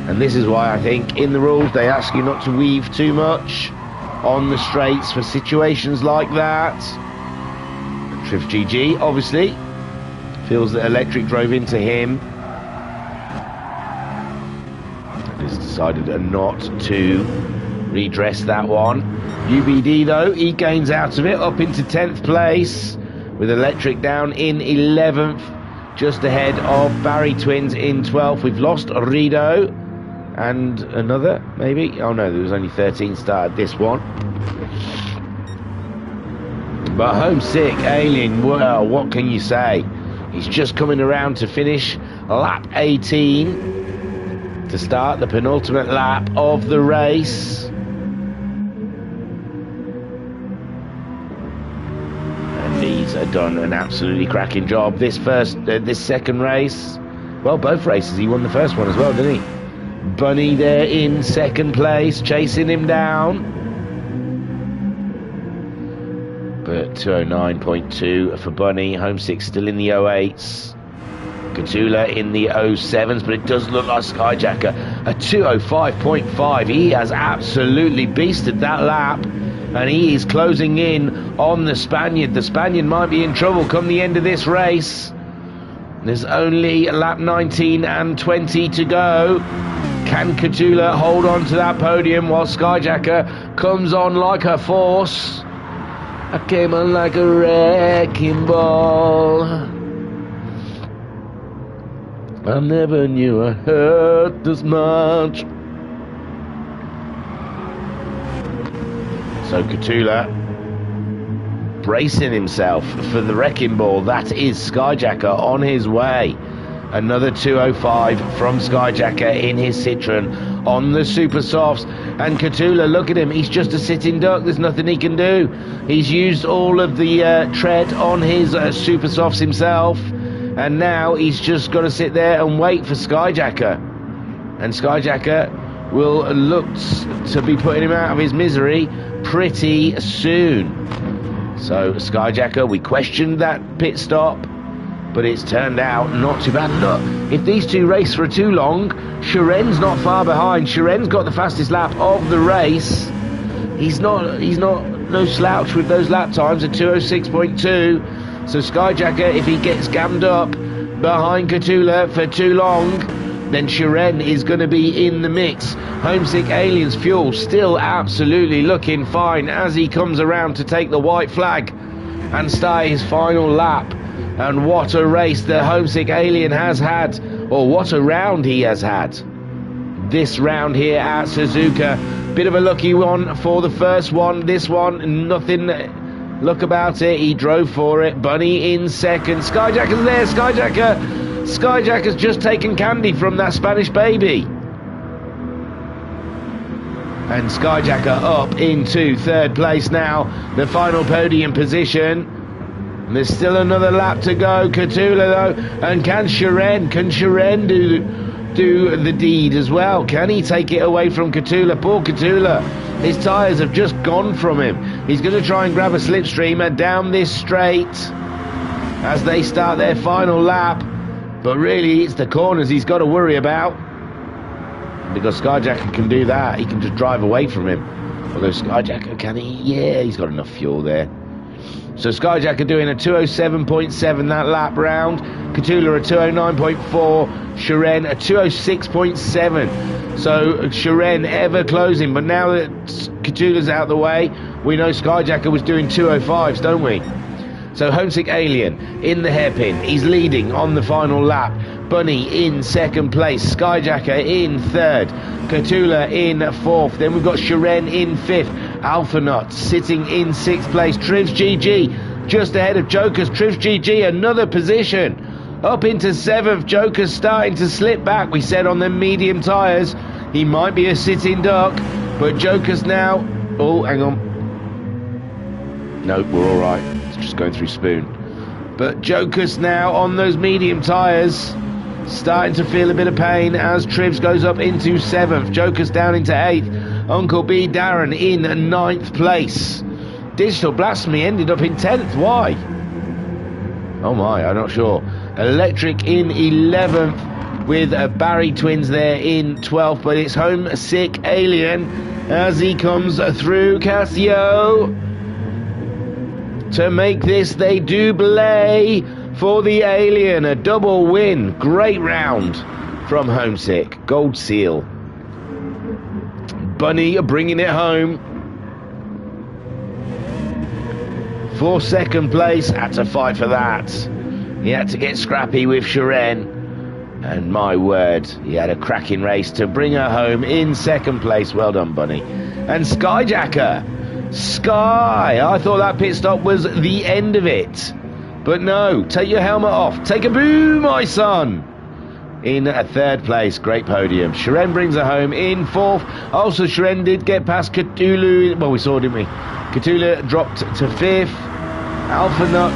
And this is why I think in the rules they ask you not to weave too much on the straights for situations like that. Trivs GG obviously feels that Electric drove into him and has decided not to redress that one. UBD though, he gains out of it up into 10th place with Electric down in 11th, just ahead of Barry Twins in 12th. We've lost Rido and another maybe, oh no, there was only 13 started this one. But Homesick Alien, well, what can you say? He's just coming around to finish lap 18 to start the penultimate lap of the race. He's done an absolutely cracking job this second race. Well, both races. He won the first one as well, didn't he? Bunny there in second place, chasing him down. But 209.2 for Bunny. Homesick still in the 08s. Catula in the 07s, but it does look like Skyjacker. A 205.5. He has absolutely beasted that lap. And he is closing in on the Spaniard. The Spaniard might be in trouble come the end of this race. There's only lap 19 and 20 to go. Can Catula hold on to that podium while Skyjacker comes on like a force? I came on like a wrecking ball. I never knew I hurt this much. So Catula bracing himself for the wrecking ball. That is Skyjacker on his way. Another 205 from Skyjacker in his Citroen on the super softs. And Catula, look at him, he's just a sitting duck. There's nothing he can do. He's used all of the tread on his super softs himself, and now he's just got to sit there and wait for Skyjacker. And Skyjacker will look to be putting him out of his misery pretty soon. So Skyjacker, we questioned that pit stop, but it's turned out not too bad. Look, if these two race for too long, Sharen's not far behind. Sharen's got the fastest lap of the race. He's not no slouch with those lap times at 206.2. So Skyjacker, if he gets gammed up behind Catula for too long, then Sharen is going to be in the mix. Homesick Alien's fuel still absolutely looking fine as he comes around to take the white flag and start his final lap. And what a race the Homesick Alien has had, or what a round he has had. This round here at Suzuka, bit of a lucky one for the first one. This one, nothing look about it. He drove for it. Bunny in second. Skyjacker's there. Skyjacker's just taken candy from that Spanish baby. And Skyjacker up into third place now. The final podium position. There's still another lap to go. Catula though, and can Sharen do the deed as well? Can he take it away from Catula? Poor Catula, his tyres have just gone from him. He's going to try and grab a slipstreamer down this straight as they start their final lap, but really it's the corners he's got to worry about, because Skyjacker can do that. He can just drive away from him. Although Skyjacker, can he? Yeah, he's got enough fuel there. So Skyjacker doing a 207.7 that lap round. Catula a 209.4. Sharen a 206.7. So Sharen ever closing. But now that Catula's out of the way, we know Skyjacker was doing 205s, don't we? So Homesick Alien in the hairpin. He's leading on the final lap. Bunny in second place. Skyjacker in third. Catula in fourth. Then we've got Sharen in fifth. Alpha Nut sitting in sixth place. Trivs GG just ahead of Jokers. Trivs GG another position up into seventh. Jokers starting to slip back. We said on the medium tyres he might be a sitting duck, but Jokers now, oh hang on, nope, we're all right, it's just going through Spoon. But Jokers now on those medium tyres starting to feel a bit of pain as Trivs goes up into seventh. Jokers down into eighth. Uncle B Darren in ninth place. Digital Blasphemy ended up in 10th. Why? Oh my, I'm not sure. Electric in 11th with Barry Twins there in 12th, but it's Homesick Alien as he comes through Casio to make this they do belay for the Alien. A double win. Great round from Homesick. Gold seal. Bunny bringing it home for second place. Had to fight for that. He had to get scrappy with Sharen, and my word, he had a cracking race to bring her home in second place. Well done, Bunny. And Skyjacker, I thought that pit stop was the end of it, but no. Take your helmet off. Take a boo, my son. In a third place, great podium. Sharen brings her home in fourth. Also, Sharen did get past Catula. Well, we saw, didn't we? Catula dropped to fifth. Alpha Nut.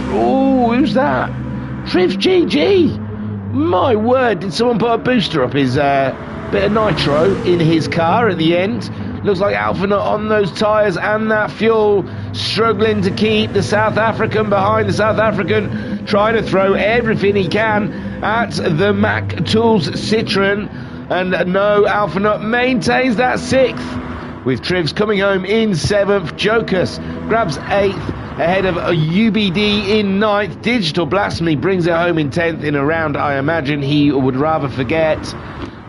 Oh, who's that? Trivs GG. My word, did someone put a booster up his Bit of nitro in his car at the end. Looks like Alphanut on those tyres and that fuel, struggling to keep the South African behind. The South African trying to throw everything he can at the Mac Tools Citroen. And no, Alphanut maintains that 6th, with Trivs coming home in 7th. Jokus grabs 8th ahead of a UBD in 9th. Digital Blasphemy brings it home in 10th in a round I imagine he would rather forget.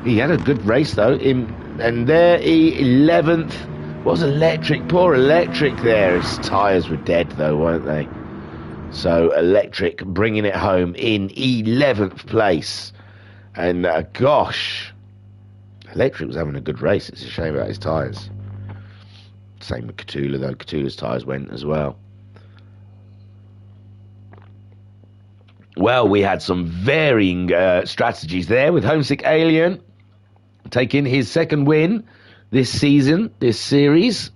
He had a good race though, and there he 11th. Was Electric, poor Electric there. His tyres were dead though, weren't they? So Electric bringing it home in 11th place. And gosh, Electric was having a good race. It's a shame about his tyres. Same with Cthulhu though. Cthulhu's tyres went as well. Well, we had some varying strategies there, with Homesick Alien taking his 2nd win this season, this series,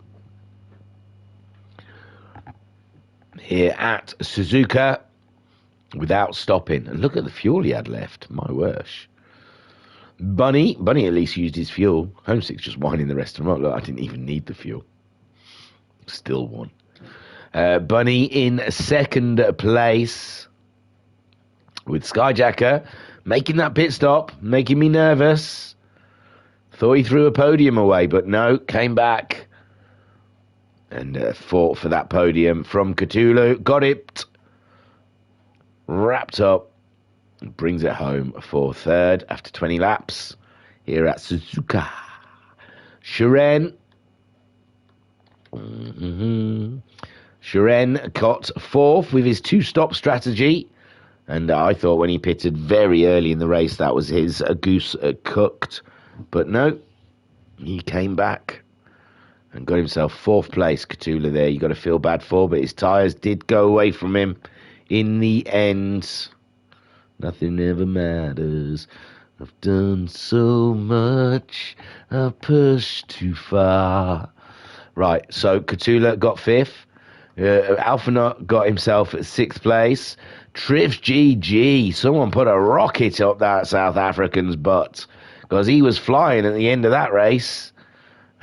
here at Suzuka without stopping. And look at the fuel he had left, my worsh. Bunny at least used his fuel. Homesick's just winding the rest of them up. Look, I didn't even need the fuel. Still won. Bunny in 2nd place, with Skyjacker making that pit stop, making me nervous. Thought he threw a podium away, but no, came back and fought for that podium from Cthulhu. Got it wrapped up and brings it home for 3rd after 20 laps here at Suzuka. Shiren. Shiren got 4th with his 2-stop strategy. And I thought when he pitted very early in the race, that was his goose cooked. But no, he came back and got himself 4th place. Cthulhu there, you got to feel bad for, but his tyres did go away from him in the end. Nothing ever matters. I've done so much, I've pushed too far. Right, so Cthulhu got 5th. Alphanut got himself 6th place. Trivs GG. Someone put a rocket up that South African's butt, because he was flying at the end of that race,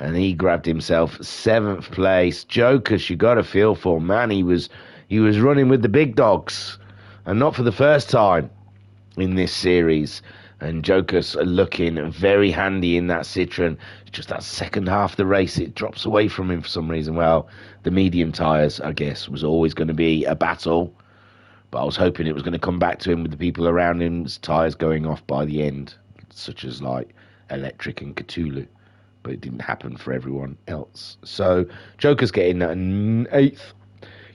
and he grabbed himself 7th place. Jokus, you got to feel for, man. He was running with the big dogs, and not for the first time in this series. And Jokus looking very handy in that Citroen. Just that second half of the race, it drops away from him for some reason. Well, the medium tyres, I guess, was always going to be a battle. But I was hoping it was going to come back to him with the people around him's tyres going off by the end, such as like Electric and Cthulhu. But it didn't happen for everyone else. So Joker's getting 8th.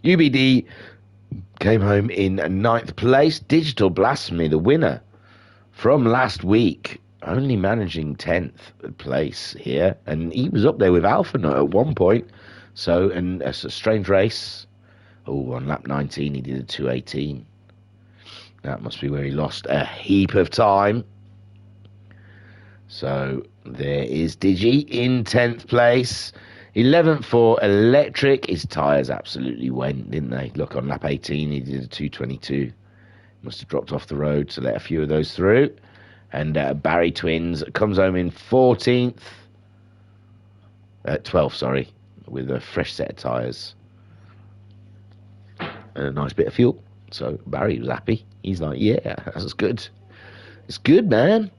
UBD came home in 9th place. Digital Blasphemy, the winner from last week, only managing 10th place here. And he was up there with Alphanut at one point. So, and it's a strange race. Oh, on lap 19, he did a 2:18. That must be where he lost a heap of time. So there is Digi in 10th place. 11th for Electric. His tyres absolutely went, didn't they? Look, on lap 18, he did a 2:22. Must have dropped off the road to let a few of those through. And Barry Twins comes home in 12th, sorry, with a fresh set of tyres and a nice bit of fuel. So Barry was happy. He's like, yeah, that's good. It's good, man.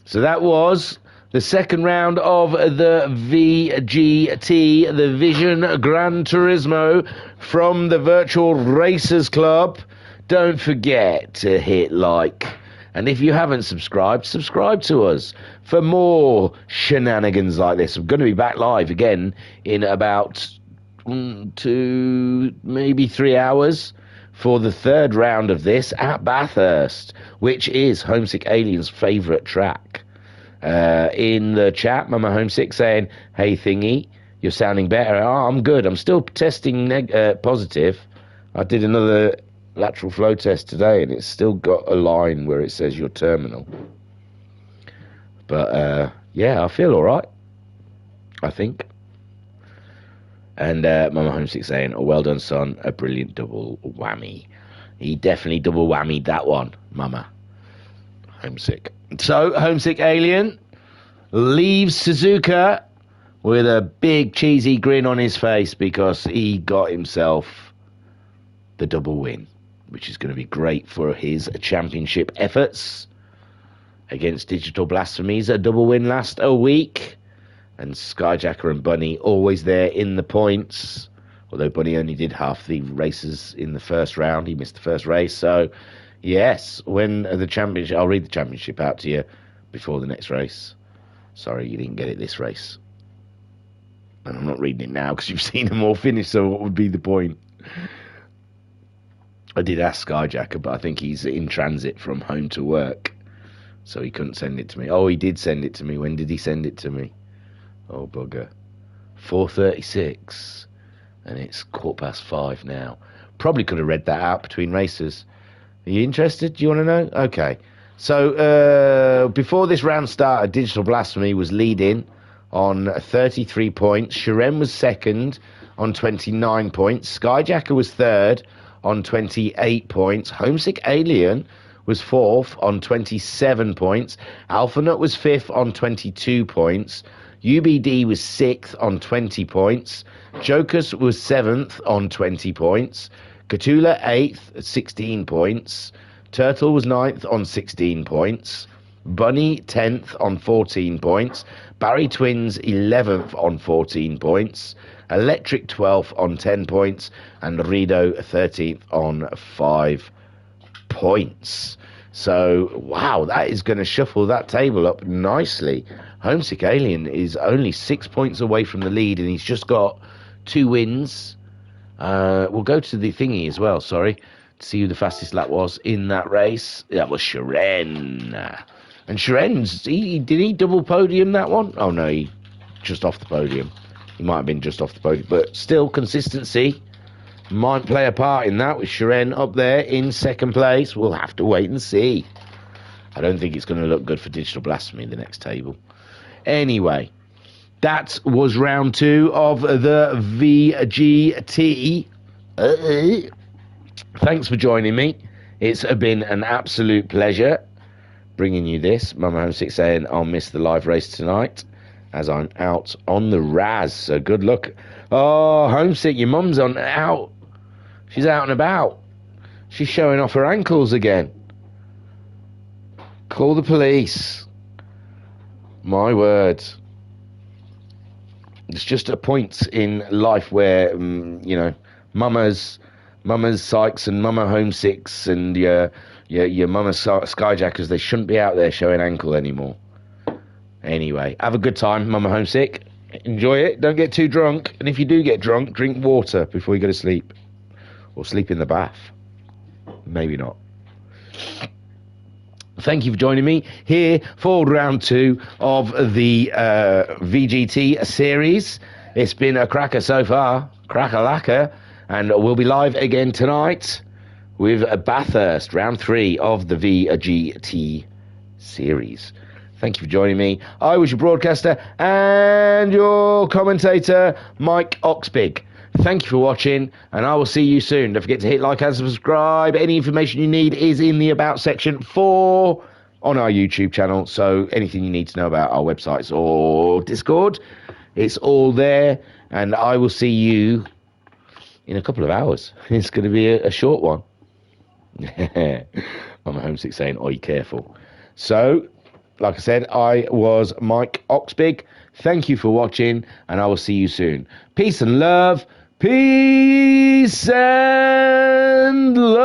So that was the second round of the VGT, the Vision Gran Turismo from the Virtual Racers Club. Don't forget to hit like. And if you haven't subscribed, subscribe to us for more shenanigans like this. I'm going to be back live again in about 2, maybe 3 hours for the third round of this at Bathurst, which is Homesick Alien's favourite track. In the chat, Mama Homesick saying, hey Thingy, you're sounding better. Oh, I'm good. I'm still testing positive. I did another lateral flow test today and it's still got a line where it says you're terminal. But yeah, I feel all right, I think. And Mama Homesick saying, oh, well done, son. A brilliant double whammy. He definitely double whammied that one, Mama Homesick. So, Homesick Alien, leaves Suzuka with a big cheesy grin on his face because he got himself the double win, which is going to be great for his championship efforts against Digital Blasphemies. A double win last a week, and Skyjacker and Bunny always there in the points, although Bunny only did half the races in the first round. He missed the first race. So yes, when the championship, I'll read the championship out to you before the next race. Sorry you didn't get it this race, and I'm not reading it now because you've seen them all finish, so what would be the point? I did ask Skyjacker, but I think he's in transit from home to work, so he couldn't send it to me. Oh, he did send it to me. When did he send it to me? Oh, bugger. 4:36, and it's 5:15 now. Probably could have read that out between races. Are you interested? Do you want to know? Okay. So, before this round started, Digital Blasphemy was leading on 33 points. Shiren was second on 29 points. Skyjacker was third on 28 points. Homesick Alien was fourth on 27 points. Alphanut was fifth on 22 points. UBD was sixth on 20 points. Jokers was seventh on 20 points. Cthulhu eighth at 16 points. Turtle was ninth on 16 points. Bunny 10th on 14 points. Barry Twins 11th on 14 points. Electric 12th on 10 points. And Rido 13th on 5 points. So, wow, that is going to shuffle that table up nicely. Homesick Alien is only 6 points away from the lead, and he's just got 2 wins. We'll go to the thingy as well, sorry, to see who the fastest lap was in that race. That was Shiren. And Shiren's, did he double podium that one? Oh, no, he just off the podium. He might have been just off the podium, but still, consistency might play a part in that, with Shiren up there in second place. We'll have to wait and see. I don't think it's going to look good for Digital Blasphemy, the next table. Anyway, that was round 2 of the VGT. Thanks for joining me. It's been an absolute pleasure bringing you this. Mama Homesick saying I'll miss the live race tonight as I'm out on the Raz. So good luck. Oh, Homesick, your mum's out. She's out and about. She's showing off her ankles again. Call the police. My word. It's just a point in life where, mamas Sykes and mama Homesicks and your mama Skyjackers, they shouldn't be out there showing ankle anymore. Anyway, have a good time, mama Homesick. Enjoy it. Don't get too drunk. And if you do get drunk, drink water before you go to sleep. Or sleep in the bath. Maybe not. Thank you for joining me here for round 2 of the VGT series. It's been a cracker so far. Cracker-lacker. And we'll be live again tonight with Bathurst, round 3 of the VGT series. Thank you for joining me. I was your broadcaster and your commentator, Mike Oxbig. Thank you for watching, and I will see you soon. Don't forget to hit like and subscribe. Any information you need is in the About section on our YouTube channel. So anything you need to know about our websites or Discord, it's all there. And I will see you in a couple of hours. It's going to be a short one. I'm Homesick saying, oi, careful. So, like I said, I was Mike Oxbig. Thank you for watching, and I will see you soon. Peace and love. Peace and love.